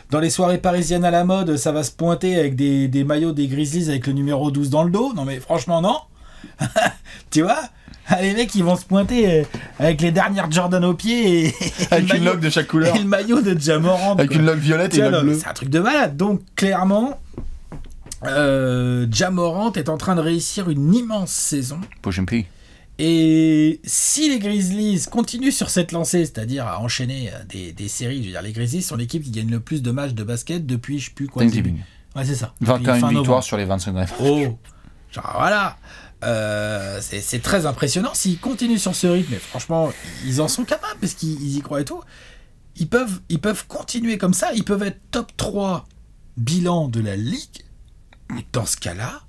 dans les soirées parisiennes à la mode, ça va se pointer avec des maillots des Grizzlies avec le numéro 12 dans le dos. Non, mais franchement, non. Tu vois, les mecs, ils vont se pointer avec les dernières Jordan au pied et avec une loque de chaque couleur. Et le maillot de Ja Morant. Avec une loque violette et une loque bleue. C'est un truc de malade. Donc, clairement, Ja Morant est en train de réussir une immense saison. Push and pee. Et si les Grizzlies continuent sur cette lancée, c'est-à-dire à enchaîner des séries, je veux dire, les Grizzlies sont l'équipe qui gagne le plus de matchs de basket depuis, je sais plus quoi. Ouais, c'est ça. 21 victoires sur les 25 derniers. Oh, genre voilà. C'est très impressionnant. S'ils continuent sur ce rythme, mais franchement, ils en sont capables parce qu'ils y croient et tout. Ils peuvent continuer comme ça. Ils peuvent être top 3 bilan de la ligue. Et dans ce cas-là,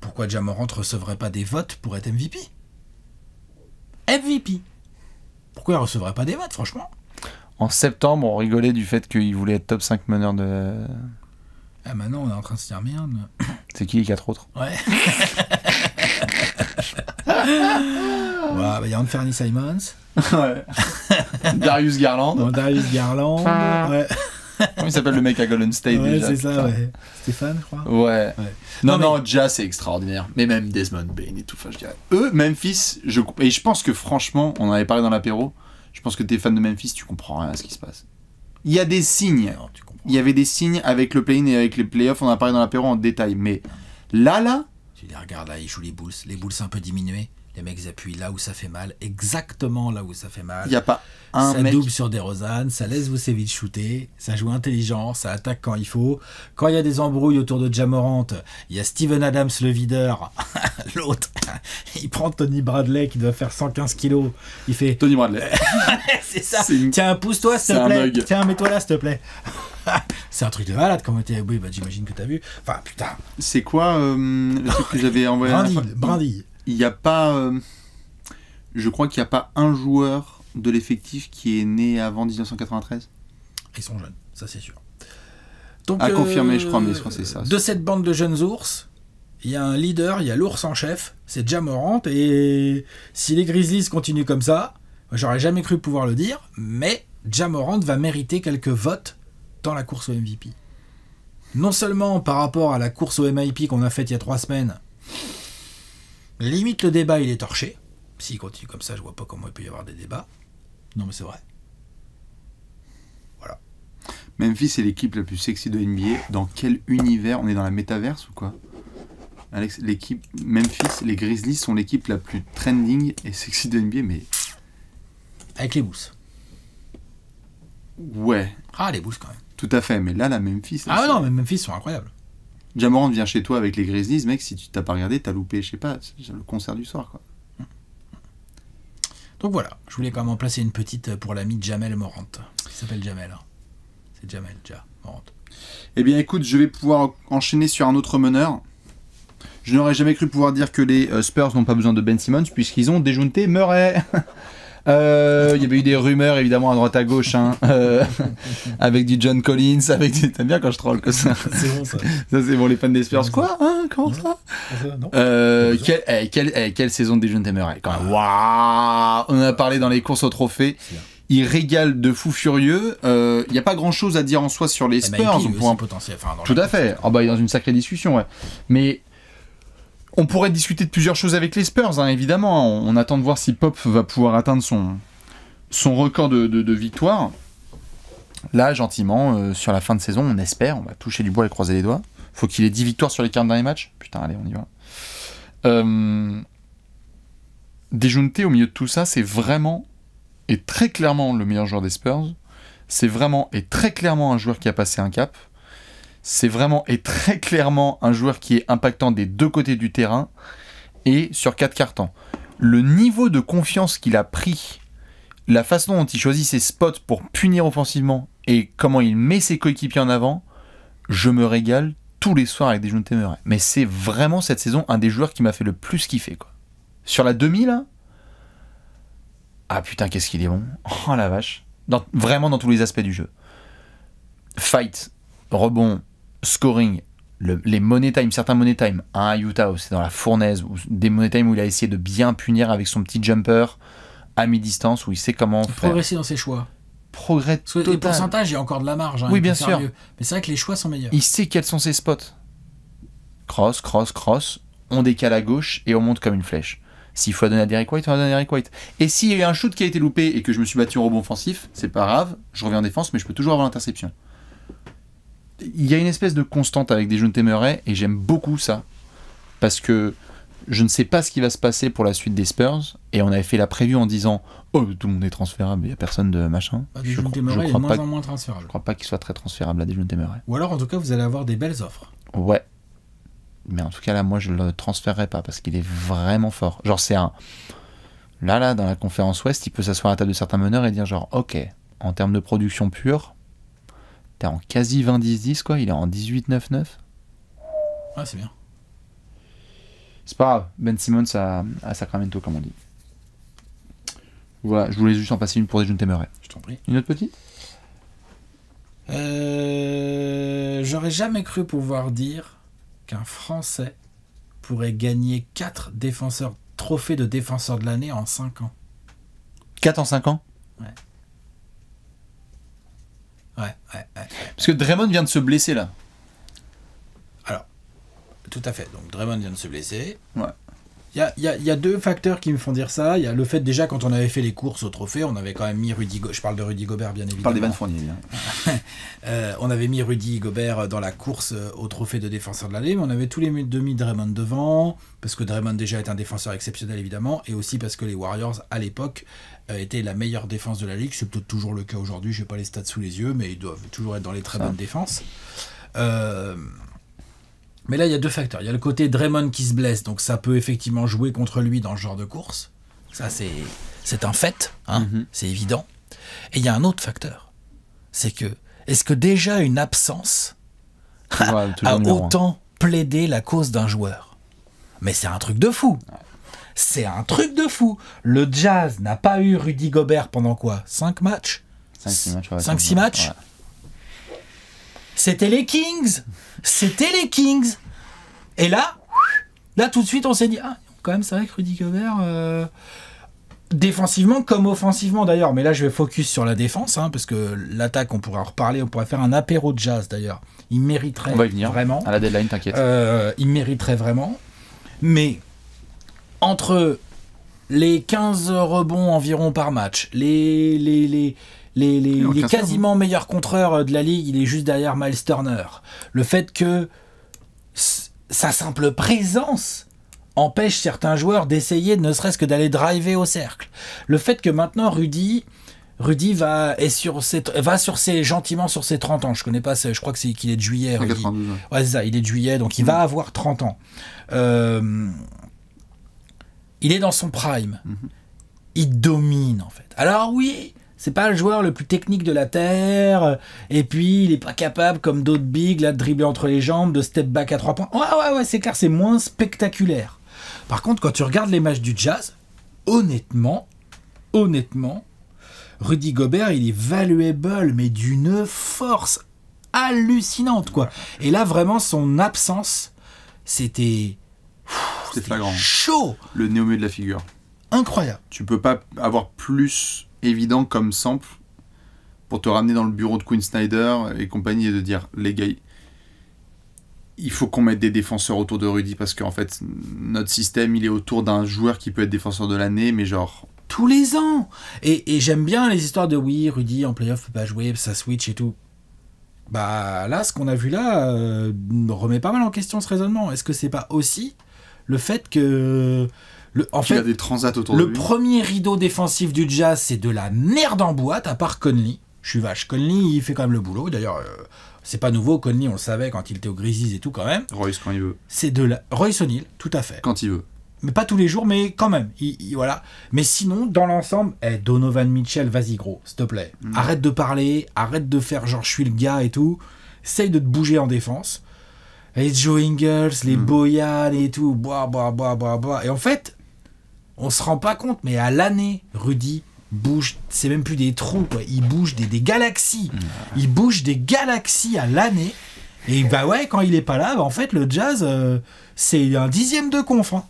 pourquoi Ja Morant recevrait pas des votes pour être MVP ? MVP. Pourquoi il recevrait pas des votes, franchement ? En septembre, on rigolait du fait qu'il voulait être top 5 meneur de... Ah, maintenant, on est en train de se dire merde. C'est qui les 4 autres ? Ouais. Il y a Anthony Simons. Ouais. Darius Garland. Non, Darius Garland. Ouais. Comment il s'appelle le mec à Golden State déjà ? C'est ça, ouais. Stéphane, je crois. Ouais. Non, Ja, c'est extraordinaire. Mais même Desmond Bain et tout, je dirais. Eux, Memphis, et je pense que franchement, on en avait parlé dans l'apéro, je pense que t'es fan de Memphis, tu comprends rien à ce qui se passe. Il y a des signes. Non, il y avait des signes avec le play-in et avec les playoffs, on en a parlé dans l'apéro en détail. Mais là... Tu les regardes là, ils jouent les Bulls. Les Bulls un peu diminués. Les mecs appuient là où ça fait mal, exactement là où ça fait mal. Il n'y a pas un ça mec... double sur DeRozan, ça laisse Vucevic shooter, ça joue intelligent, ça attaque quand il faut. Quand il y a des embrouilles autour de Ja Morant, il y a Steven Adams le videur, l'autre, il prend Tony Bradley qui doit faire 115 kilos, il fait... Tony Bradley. C'est ça. Tiens, pousse-toi s'il te plaît. Tiens, mets-toi là s'il te plaît. C'est un truc de malade comment t'es... Oui, j'imagine que t'as vu. Enfin, putain. C'est quoi le truc que j'avais envoyé Brindille. Il n'y a pas... je crois qu'il n'y a pas un joueur de l'effectif qui est né avant 1993. Ils sont jeunes, ça c'est sûr. Donc, à confirmer, je crois, mais je crois que c'est ça. De cette bande de jeunes ours, il y a un leader, il y a l'ours en chef, c'est Ja Morant, et si les Grizzlies continuent comme ça, j'aurais jamais cru pouvoir le dire, mais Ja Morant va mériter quelques votes dans la course au MVP. Non seulement par rapport à la course au MIP qu'on a faite il y a 3 semaines, limite le débat il est torché. S'il continue comme ça, je vois pas comment il peut y avoir des débats. Non mais c'est vrai. Voilà. Memphis est l'équipe la plus sexy de NBA. Dans quel univers ? On est dans la métaverse ou quoi ? Alex, l'équipe Memphis, les Grizzlies sont l'équipe la plus trending et sexy de NBA, mais... Avec les Bulls. Ouais. Ah, les Bulls quand même. Tout à fait, mais là, la Memphis... Là, non, mais Memphis sont incroyables. Ja Morant vient chez toi avec les Grizzlies, mec, si tu t'as pas regardé, t'as loupé, je sais pas, c'est le concert du soir, quoi. Donc voilà, je voulais quand même en placer une petite pour l'ami Jamel Morant. Il s'appelle Jamel. Hein. C'est Jamel, Morant. Eh bien écoute, je vais pouvoir enchaîner sur un autre meneur. Je n'aurais jamais cru pouvoir dire que les Spurs n'ont pas besoin de Ben Simmons, puisqu'ils ont déjounté Murray. Il y avait eu des rumeurs évidemment à droite à gauche, hein, avec du John Collins, avec du... T'aimes bien quand je troll que ça. C'est bon ça. Ça c'est bon les fans des Spurs. Quoi hein, comment ça non. Quelle saison de déjounté Murray quand même. Waouh. On en a parlé dans les courses au trophée. Il régale de fou furieux. Il n'y a pas grand chose à dire en soi sur les Spurs. Potentiel. Enfin, tout à fait. Oh, bah, il est dans une sacrée discussion, ouais. Mais on pourrait discuter de plusieurs choses avec les Spurs, hein, évidemment. On attend de voir si Pop va pouvoir atteindre son record de victoire. Là, gentiment, sur la fin de saison, on espère, on va toucher du bois et croiser les doigts. Faut qu'il ait 10 victoires sur les 40 derniers matchs. Putain, allez, on y va. Dejounte, au milieu de tout ça, c'est vraiment et très clairement le meilleur joueur des Spurs. C'est vraiment et très clairement un joueur qui a passé un cap. C'est vraiment et très clairement un joueur qui est impactant des deux côtés du terrain et sur 4 cartons. Le niveau de confiance qu'il a pris, la façon dont il choisit ses spots pour punir offensivement et comment il met ses coéquipiers en avant, je me régale tous les soirs avec Dejounte Murray. Mais c'est vraiment cette saison un des joueurs qui m'a fait le plus kiffer, quoi. Sur la demi, là, ah putain, qu'est-ce qu'il est bon. Oh la vache. Vraiment dans tous les aspects du jeu. Fight, rebond, scoring, les money time, certains money time, un à Utah où c'est dans la fournaise, ou des money time où il a essayé de bien punir avec son petit jumper à mi-distance, où il sait comment faire. Progresser dans ses choix. progrès Parce que les total. pourcentages, il y a encore de la marge. Hein, Oui, il bien peut faire sûr. mieux. Mais c'est vrai que les choix sont meilleurs. Il sait quels sont ses spots. Cross, cross, cross. On décale à gauche et on monte comme une flèche. S'il faut la donner à Derrick White, on va donner à Derrick White. Et s'il y a eu un shoot qui a été loupé et que je me suis battu en rebond offensif, c'est pas grave, je reviens en défense, mais je peux toujours avoir l'interception. Il y a une espèce de constante avec Dejounte Murray et j'aime beaucoup ça. Parce que je ne sais pas ce qui va se passer pour la suite des Spurs. Et on avait fait la preview en disant oh, tout le monde est transférable, il n'y a personne de machin. Dejounte Murray est de moins en moins transférable. Je crois pas qu'il soit très transférable à Dejounte Murray. Ou alors, en tout cas, vous allez avoir des belles offres. Ouais. Mais en tout cas, là, moi, je le transférerai pas parce qu'il est vraiment fort. Genre, c'est un. Là, dans la conférence Ouest, il peut s'asseoir à la table de certains meneurs et dire genre, ok, en termes de production pure, t'es en quasi 20-10-10, quoi. Il est en 18-9-9. Ouais, c'est bien. C'est pas grave. Ben Simmons à Sacramento, comme on dit. Voilà, je voulais juste en passer une pour Dejounte Murray. Je t'en prie. Une autre petite ? J'aurais jamais cru pouvoir dire qu'un Français pourrait gagner 4 trophées de défenseur de l'année en 5 ans. 4 en 5 ans ? Ouais. Parce que Draymond vient de se blesser, là. Alors, tout à fait. Donc, Draymond vient de se blesser. Ouais. Il y a 2 facteurs qui me font dire ça. Il y a le fait, déjà, quand on avait fait les courses au trophée, on avait quand même mis Rudy Gobert. Je parle de Rudy Gobert, bien évidemment. On parle d'Evan Fournier, bien. On avait mis Rudy Gobert dans la course au trophée de défenseur de l'année, mais on avait tous les deux mis Draymond devant, parce que Draymond déjà est un défenseur exceptionnel, évidemment, et aussi parce que les Warriors, à l'époque, étaient la meilleure défense de la ligue. C'est peut-être toujours le cas aujourd'hui, je n'ai pas les stats sous les yeux, mais ils doivent toujours être dans les très bonnes défenses. Mais là, il y a 2 facteurs. Il y a le côté Draymond qui se blesse, donc ça peut effectivement jouer contre lui dans ce genre de course. Ça, c'est un fait, hein, c'est évident. Et il y a un autre facteur. C'est que, est-ce que déjà une absence a autant plaidé la cause d'un joueur ? Mais c'est un truc de fou. C'est un truc de fou. Le Jazz n'a pas eu Rudy Gobert pendant quoi ? 5 matchs ? 5-6 matchs. 5-6 matchs ? Ouais. C'était les Kings. Et là, tout de suite, on s'est dit, ah, quand même, c'est vrai que Rudy Gobert, défensivement comme offensivement d'ailleurs, mais là, je vais focus sur la défense, hein, parce que l'attaque, on pourra en reparler, on pourrait faire un apéro de Jazz d'ailleurs. Il mériterait on va y venir, vraiment. À la deadline, t'inquiète. Il mériterait vraiment. Mais entre les 15 rebonds environ par match, les quasiment meilleurs contreurs de la ligue, il est juste derrière Miles Turner. Le fait que sa simple présence empêche certains joueurs d'essayer ne serait-ce que d'aller driver au cercle. Le fait que maintenant Rudy va gentiment sur ses 30 ans. Je connais pas, je crois que qu'il est de juillet. 92. Ouais, c'est ça, il est de juillet, donc il va avoir 30 ans. Il est dans son prime. Il domine en fait. Alors oui, c'est pas le joueur le plus technique de la Terre, et puis il est pas capable, comme d'autres bigs, là, de dribbler entre les jambes, de step back à 3 points. Ouais, c'est clair, c'est moins spectaculaire. Par contre, quand tu regardes les matchs du Jazz, honnêtement, Rudy Gobert, il est valuable, mais d'une force hallucinante, quoi. Et là, vraiment, son absence, c'était flagrant. Chaud. Le nez au milieu de la figure. Incroyable. Tu peux pas avoir plus évident comme sample pour te ramener dans le bureau de Quinn Snyder et compagnie et de dire, les gars, il faut qu'on mette des défenseurs autour de Rudy parce qu'en fait, notre système, il est autour d'un joueur qui peut être défenseur de l'année, mais genre... Tous les ans. Et j'aime bien les histoires de oui, Rudy en playoff peut pas jouer, ça switch et tout. Bah là, ce qu'on a vu là remet pas mal en question ce raisonnement. Est-ce que c'est pas aussi le fait que... il y a des transats autour de lui. Le premier rideau défensif du Jazz, c'est de la merde en boîte, à part Conley. Je suis vache. Conley, il fait quand même le boulot. D'ailleurs, c'est pas nouveau. Conley, on le savait quand il était au Grizzlies et tout quand même. Royce quand il veut. C'est de la... Royce O'Neal, tout à fait. Quand il veut. Mais pas tous les jours, mais quand même. Voilà. Mais sinon, dans l'ensemble, Donovan Mitchell, vas-y gros, s'il te plaît. Arrête de parler, arrête de faire genre je suis le gars et tout. Essaye de te bouger en défense. Les Joe Ingles, les Boyan et tout, boah. Et en fait, on se rend pas compte, mais à l'année, Rudy bouge, c'est même plus des trous, quoi. Il bouge des galaxies. Il bouge des galaxies à l'année. Et bah ouais, quand il est pas là, bah en fait, le Jazz, c'est un 10e de conf. Hein.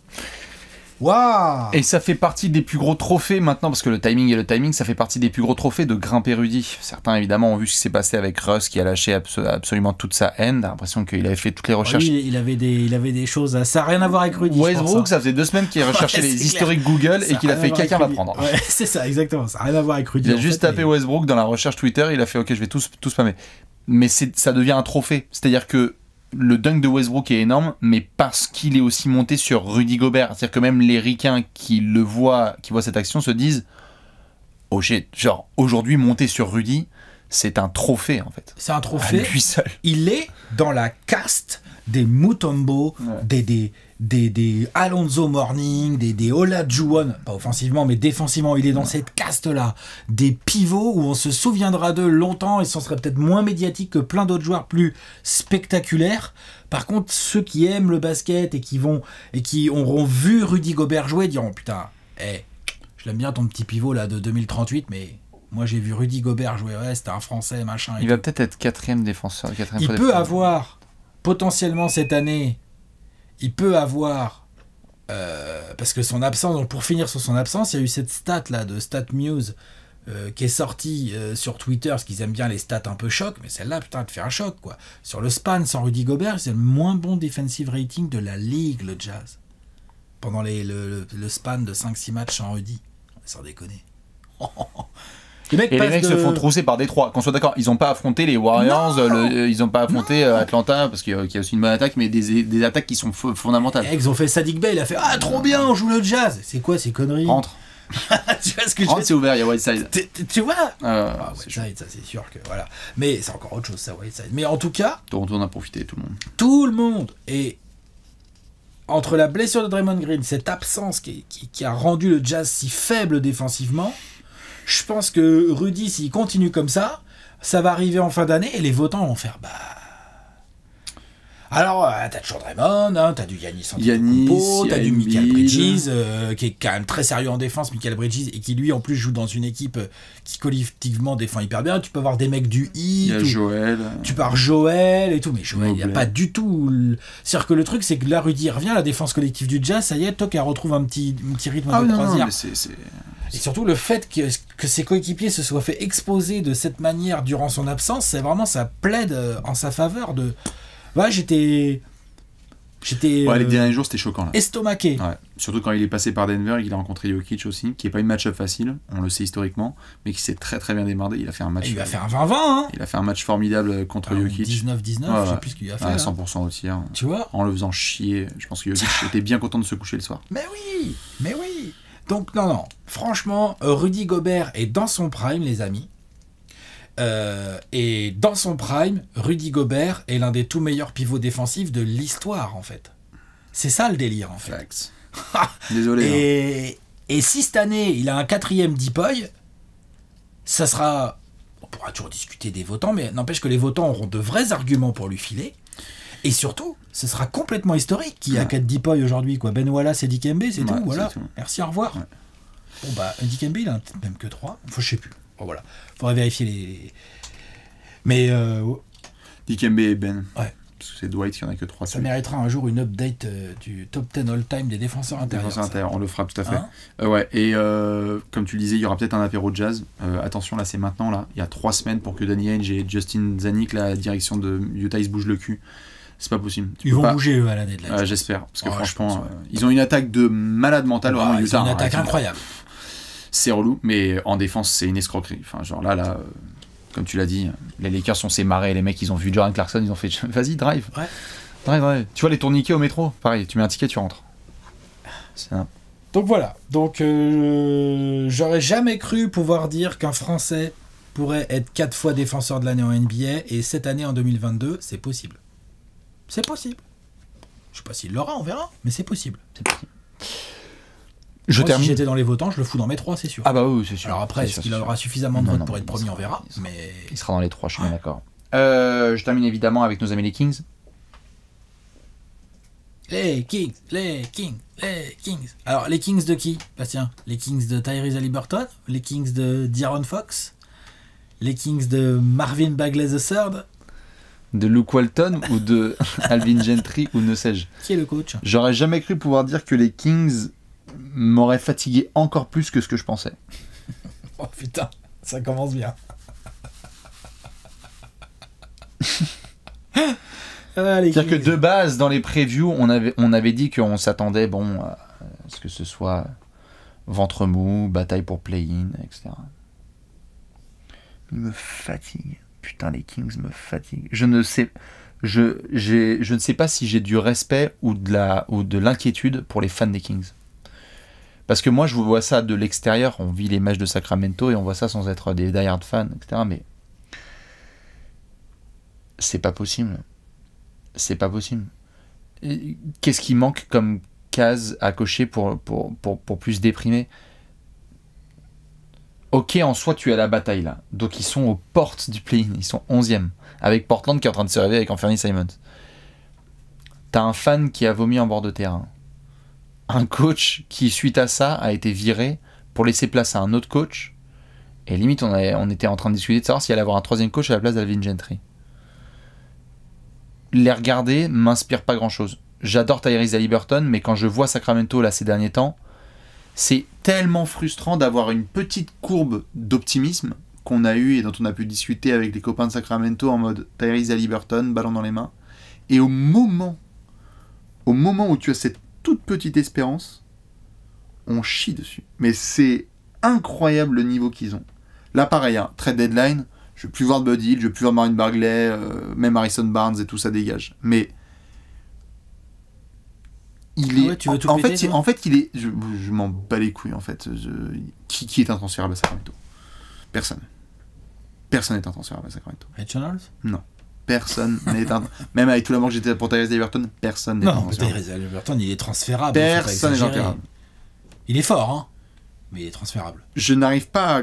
Waouh. Et ça fait partie des plus gros trophées maintenant, parce que le timing, ça fait partie des plus gros trophées de grimper Rudy. Certains, évidemment, ont vu ce qui s'est passé avec Russ, qui a lâché absolument toute sa haine. T'as l'impression qu'il avait fait toutes les recherches. Oui, il avait des choses. Ça n'a rien à voir avec Rudy. Westbrook, ça faisait 2 semaines qu'il recherchait les historiques Google et qu'il a fait quelqu'un va prendre. Ouais, c'est ça, exactement. Ça n'a rien à voir avec Rudy. Il a juste tapé Westbrook dans la recherche Twitter, il a fait ok, je vais tout spammer. Mais ça devient un trophée. C'est-à-dire que le dunk de Westbrook est énorme, mais parce qu'il est aussi monté sur Rudy Gobert. C'est-à-dire que même les ricains qui voient cette action se disent oh shit, genre aujourd'hui monter sur Rudy, c'est un trophée en fait. C'est un trophée. À lui seul. Il est dans la caste des Mutombo, des Alonzo Mourning, des Olajuwon, pas offensivement mais défensivement, il est dans cette caste-là, des pivots où on se souviendra d'eux longtemps et ça serait peut-être moins médiatique que plein d'autres joueurs plus spectaculaires. Par contre, ceux qui aiment le basket et qui auront vu Rudy Gobert jouer diront putain, je l'aime bien ton petit pivot là de 2038, mais moi j'ai vu Rudy Gobert jouer, c'était un Français, machin. Il va peut-être être 4e défenseur. Il peut avoir potentiellement cette année, il peut avoir parce que son absence, donc pour finir sur son absence, il y a eu cette stat là de StatMuse qui est sortie sur Twitter, parce qu'ils aiment bien les stats un peu choc, mais celle-là, putain, te fait un choc quoi. Sur le span sans Rudy Gobert, c'est le moins bon defensive rating de la ligue, le Jazz. Pendant le span de 5-6 matchs sans Rudy. Sans déconner. Les mecs se font trousser par Détroit. Qu'on soit d'accord, ils n'ont pas affronté les Warriors, ils n'ont pas affronté Atlanta, parce qu'il y a aussi une bonne attaque, mais des attaques qui sont fondamentales. Ils ont fait Saddiq Bey, il a fait ah trop bien, on joue le Jazz. C'est quoi ces conneries? Rentre. Tu vois ce que je Rentre, c'est ouvert, il y a Whiteside. Tu vois Whiteside, ça c'est sûr que voilà. Mais c'est encore autre chose ça, Whiteside. Mais en tout cas, Toronto en a profité, tout le monde. Tout le monde. Et entre la blessure de Draymond Green, cette absence qui a rendu le Jazz si faible défensivement, je pense que Rudy, s'il continue comme ça va arriver en fin d'année et les votants vont faire alors, t'as toujours Draymond, t'as du Giannis Antetokounmpo, t'as du Michael Bridges, qui est quand même très sérieux en défense, Michael Bridges, et qui lui en plus joue dans une équipe qui collectivement défend hyper bien. Tu peux avoir des mecs du Heat, il y a Joël. Tu peux avoir Joël et tout, mais Joël, il n'y a pas du tout. C'est-à-dire que le truc, c'est que là, Rudy revient, la défense collective du Jazz, ça y est, Toc, elle retrouve un petit rythme de croisière. Et surtout le fait que ses coéquipiers se soient fait exposer de cette manière durant son absence, c'est vraiment, ça plaide en sa faveur de. Ouais, j'étais les derniers jours, c'était choquant là. Estomaqué. Ouais. Surtout quand il est passé par Denver et qu'il a rencontré Jokic aussi, qui n'est pas une match-up facile, on le sait historiquement, mais qui s'est très très bien démarré. Il a fait un match. Il a fait un 20-20. Hein. Il a fait un match formidable contre Jokic. 19-19, je sais plus ce qu'il a fait. 100% au tir. Tu vois. En le faisant chier. Je pense que Jokic était bien content de se coucher le soir. Mais oui. Donc non. Franchement, Rudy Gobert est dans son prime, les amis. Et dans son prime, Rudy Gobert est l'un des tout meilleurs pivots défensifs de l'histoire en fait. C'est ça le délire en fait. Désolé. Et si cette année il a un 4e Deepoy, ça sera. On pourra toujours discuter des votants, mais n'empêche que les votants auront de vrais arguments pour lui filer. Et surtout, ce sera complètement historique qu'il y a 4 Deepoy aujourd'hui quoi. Ben Wallace et Dikembe, c'est tout. Voilà. Tout. Merci, au revoir. Ouais. Bon Dikembe il a même que 3. Enfin, je sais plus. Bon, voilà. Faudrait vérifier les. Mais. Dikembe et Ben. Ouais. Parce que c'est Dwight qui en a que 3. Ça méritera un jour une update du top 10 all-time des défenseurs intérieurs. On le fera tout à fait. Ouais. Et comme tu le disais, il y aura peut-être un apéro de jazz. Attention, là, c'est maintenant. Là. Il y a 3 semaines pour que Danny Ainge et Justin Zanuck, la direction de Utah, ils se bougent le cul. C'est pas possible. Ils vont bouger eux à l'année de la j'espère. Parce que franchement, ils ont une attaque de malade mental. Vraiment, Utah, ils ont une attaque incroyable. C'est relou, mais en défense, c'est une escroquerie. Enfin, genre là, comme tu l'as dit, les Lakers sont sémarrés. Les mecs, ils ont vu Jordan Clarkson, ils ont fait vas-y, drive. Ouais. Drive. Tu vois les tourniquets au métro, pareil, tu mets un ticket, tu rentres. Donc voilà. Donc, j'aurais jamais cru pouvoir dire qu'un Français pourrait être 4 fois défenseur de l'année en NBA, et cette année en 2022, c'est possible. C'est possible. Je sais pas s'il l'aura, on verra, mais c'est possible. Je termine. Si j'étais dans les votants, je le fous dans mes 3, c'est sûr. Ah bah oui, c'est sûr. Alors après, est-ce qu'il aura suffisamment de votes pour être premier, on verra. Mais il sera dans les 3, je suis bien d'accord. Je termine évidemment avec nos amis les Kings. Les Kings. Alors, les Kings de qui? Bastien, les Kings de Tyrese Haliburton, les Kings de De'Aaron Fox, les Kings de Marvin Bagley III, de Luke Walton ou de Alvin Gentry ou ne sais-je. Qui est le coach? J'aurais jamais cru pouvoir dire que les Kings m'aurait fatigué encore plus que ce que je pensais. Oh putain, ça commence bien. C'est-à-dire que de base, dans les previews, on avait dit qu'on s'attendait à ce que ce soit ventre mou, bataille pour play-in, etc. Ils me fatiguent. Putain, les Kings me fatiguent. Je ne sais pas si j'ai du respect ou de l'inquiétude pour les fans des Kings. Parce que moi, je vois ça de l'extérieur. On vit les matchs de Sacramento et on voit ça sans être des die-hard fans, etc. Mais c'est pas possible. C'est pas possible. Qu'est-ce qui manque comme case à cocher pour plus déprimer? Ok, en soi, tu es à la bataille là. Donc ils sont aux portes du play-in. Ils sont 11e. Avec Portland qui est en train de se réveiller avec Anthony Simons. T'as un fan qui a vomi en bord de terrain. Un coach qui, suite à ça, a été viré pour laisser place à un autre coach. Et limite, on était en train de discuter de savoir s'il allait avoir un troisième coach à la place d'Alvin Gentry. Les regarder m'inspire pas grand-chose. J'adore Tyrese Haliburton, mais quand je vois Sacramento là ces derniers temps, c'est tellement frustrant d'avoir une petite courbe d'optimisme qu'on a eu et dont on a pu discuter avec les copains de Sacramento en mode Tyrese Haliburton, ballon dans les mains. Et au moment où tu as cette toute petite espérance, on chie dessus. Mais c'est incroyable le niveau qu'ils ont. Là, pareil, trade deadline, je veux plus voir de Buddy Hield, je veux plus voir Marvin Bagley, même Harrison Barnes et tout ça dégage. Mais il est... tu veux tout en péter, fait, il est... Je m'en bats les couilles, en fait. Qui est intransférable à Sacramento? Personne. Personne n'est intransférable à Sacramento. Ed Channels? Non. Personne n'est même avec tout l'amour que j'étais pour Tyrese Haliburton, personne n'est intransférable. Non, Tyrese Haliburton, il est transférable. Personne n'est intransférable. Il est fort, hein, mais il est transférable. Je n'arrive pas à...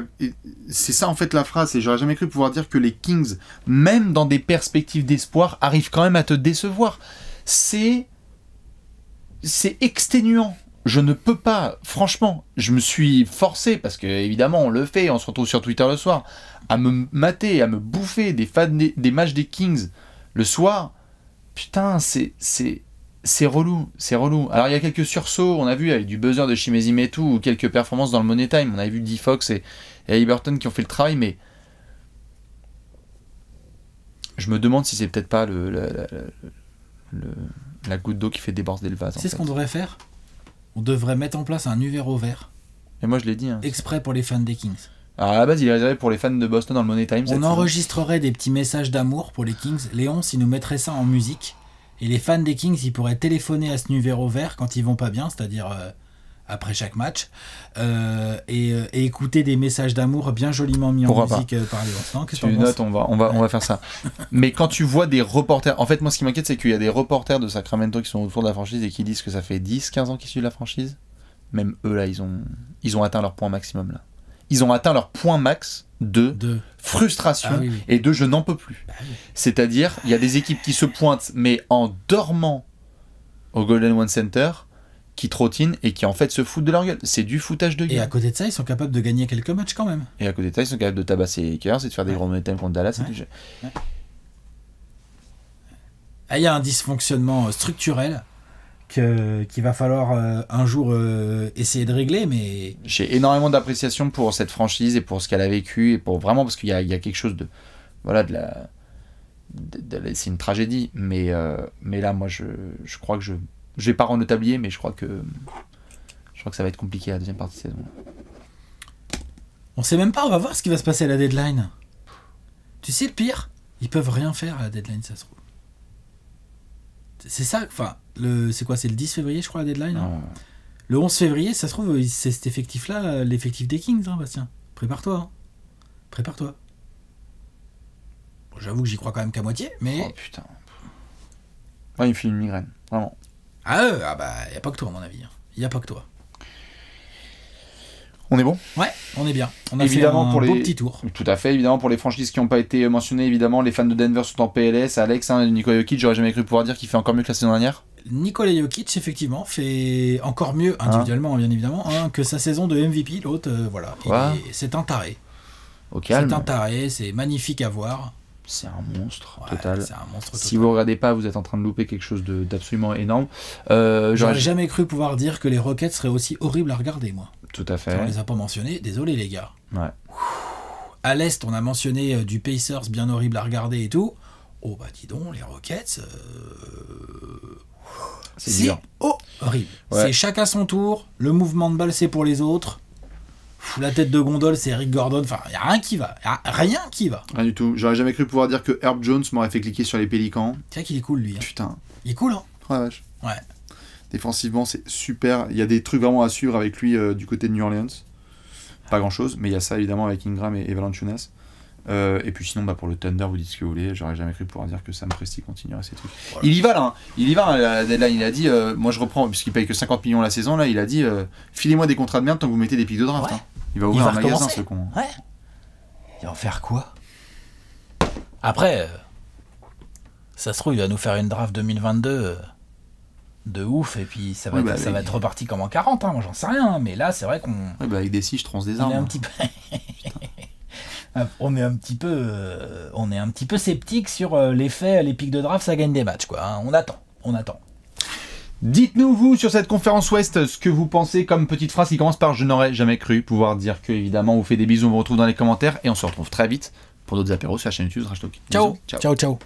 C'est ça en fait la phrase, et j'aurais jamais cru pouvoir dire que les Kings, même dans des perspectives d'espoir, arrivent quand même à te décevoir. C'est exténuant. Je ne peux pas, franchement, je me suis forcé, parce que évidemment on le fait, on se retrouve sur Twitter le soir, à me mater, à me bouffer des matchs des Kings le soir. Putain, c'est relou, c'est relou. Alors il y a quelques sursauts, on a vu avec du buzzer de Chimezie Metu ou quelques performances dans le Money Time, on avait vu D-Fox et Haliburton qui ont fait le travail, mais je me demande si c'est peut-être pas la goutte d'eau qui fait déborder le vase. C'est ce qu'on devrait faire. On devrait mettre en place un numéro vert. Et moi je l'ai dit. Exprès pour les fans des Kings. Alors à la base il est réservé pour les fans de Boston dans le Money Time. On enregistrerait des petits messages d'amour pour les Kings. Léon, s'il nous mettrait ça en musique. Et les fans des Kings, ils pourraient téléphoner à ce numéro vert quand ils vont pas bien, c'est-à-dire après chaque match, et écouter des messages d'amour bien joliment mis en musique par Léon. Tu notes, on va faire ça. Mais quand tu vois des reporters, en fait moi ce qui m'inquiète c'est qu'il y a des reporters de Sacramento qui sont autour de la franchise et qui disent que ça fait 10-15 ans qu'ils suivent la franchise. Même eux là, ils ont atteint leur point maximum là. Ils ont atteint leur point max de frustration et de je n'en peux plus. C'est-à-dire, il y a des équipes qui se pointent, mais en dormant au Golden One Center, qui trottinent et qui en fait se foutent de leur gueule. C'est du foutage de gueule. Et à côté de ça, ils sont capables de gagner quelques matchs quand même. Et à côté de ça, ils sont capables de tabasser les Lakers et de faire des gros thèmes contre Dallas. Il y a un dysfonctionnement structurel qu'il va falloir un jour essayer de régler, mais... J'ai énormément d'appréciation pour cette franchise et pour ce qu'elle a vécu, et pour vraiment, parce qu'il y a quelque chose de... Voilà, c'est une tragédie, mais là, moi, je crois que je vais pas rendre le tablier, mais je crois que ça va être compliqué la deuxième partie de saison. On sait même pas, on va voir ce qui va se passer à la deadline. Tu sais le pire? Ils peuvent rien faire à la deadline, ça se trouve. C'est ça, enfin, c'est quoi? C'est le 10 février, je crois, la deadline, hein. Le 11 février, ça se trouve, c'est cet effectif-là, l'effectif des Kings, hein, Bastien. Prépare-toi. Hein. Prépare-toi. Bon, j'avoue que j'y crois quand même qu'à moitié, mais... Oh putain. Ouais, il me file une migraine, vraiment. Ah bah, y a pas que toi, à mon avis. Y a pas que toi. On est bon? Ouais, on est bien. On a évidemment fait un beau petit tour. Tout à fait, évidemment, pour les franchises qui n'ont pas été mentionnées, évidemment, les fans de Denver sont en PLS. Alex, Nikola Jokic, j'aurais jamais cru pouvoir dire qu'il fait encore mieux que la saison dernière. Nikola Jokic, effectivement, fait encore mieux, individuellement, bien évidemment, que sa saison de MVP. L'autre, voilà. C'est un taré. Au calme. C'est un taré, c'est magnifique à voir. c'est un monstre Ouais, total. c'est un monstre Si total. vous regardez pas, vous êtes en train de louper quelque chose d'absolument énorme. J'aurais jamais cru pouvoir dire que les Rockets seraient aussi horribles à regarder, moi. Tout à fait. On les a pas mentionnés, désolé les gars. Ouais. À l'Est, on a mentionné du Pacers bien horrible à regarder et tout. Oh bah dis donc, les Rockets... C'est dur. horrible. Ouais. C'est chacun son tour, le mouvement de balle c'est pour les autres. La tête de gondole c'est Eric Gordon, enfin y a rien qui va, rien qui va. Rien du tout. J'aurais jamais cru pouvoir dire que Herb Jones m'aurait fait cliquer sur les Pélicans. C'est vrai qu'il est cool lui. Hein. Putain. Il est cool hein. Oh la vache. Ouais. Défensivement, c'est super. Il y a des trucs vraiment à suivre avec lui du côté de New Orleans. Pas grand chose, mais il y a ça évidemment avec Ingram et Valanciunas. Et puis sinon, pour le Thunder, vous dites ce que vous voulez. J'aurais jamais cru pouvoir dire que Sam Presti continuerait ces trucs. Voilà. Il y va là. Hein. Il y va. Hein. La deadline, il a dit moi je reprends, puisqu'il paye que 50 millions la saison. Là, il a dit filez-moi des contrats de merde tant que vous mettez des pics de draft. Ouais. Hein. Il va ouvrir un magasin, recommencer. ce con. Ouais. Il va en faire quoi? Après, ça se trouve, il va nous faire une draft 2022 de ouf, et puis ça va, ça va être reparti comme en 40, hein, moi j'en sais rien, mais là c'est vrai qu'on... Ouais, avec des scies, je tronce des on armes. est un petit peu... on est un petit peu sceptique sur l'effet, les pics de draft, ça gagne des matchs, quoi. Hein. On attend. Dites-nous, vous, sur cette conférence Ouest, ce que vous pensez comme petite phrase qui commence par « Je n'aurais jamais cru pouvoir dire que », évidemment, on vous fait des bisous, on vous retrouve dans les commentaires, et on se retrouve très vite pour d'autres apéros sur la chaîne YouTube Trash Talk. Ciao. Bisous. Ciao. Ciao.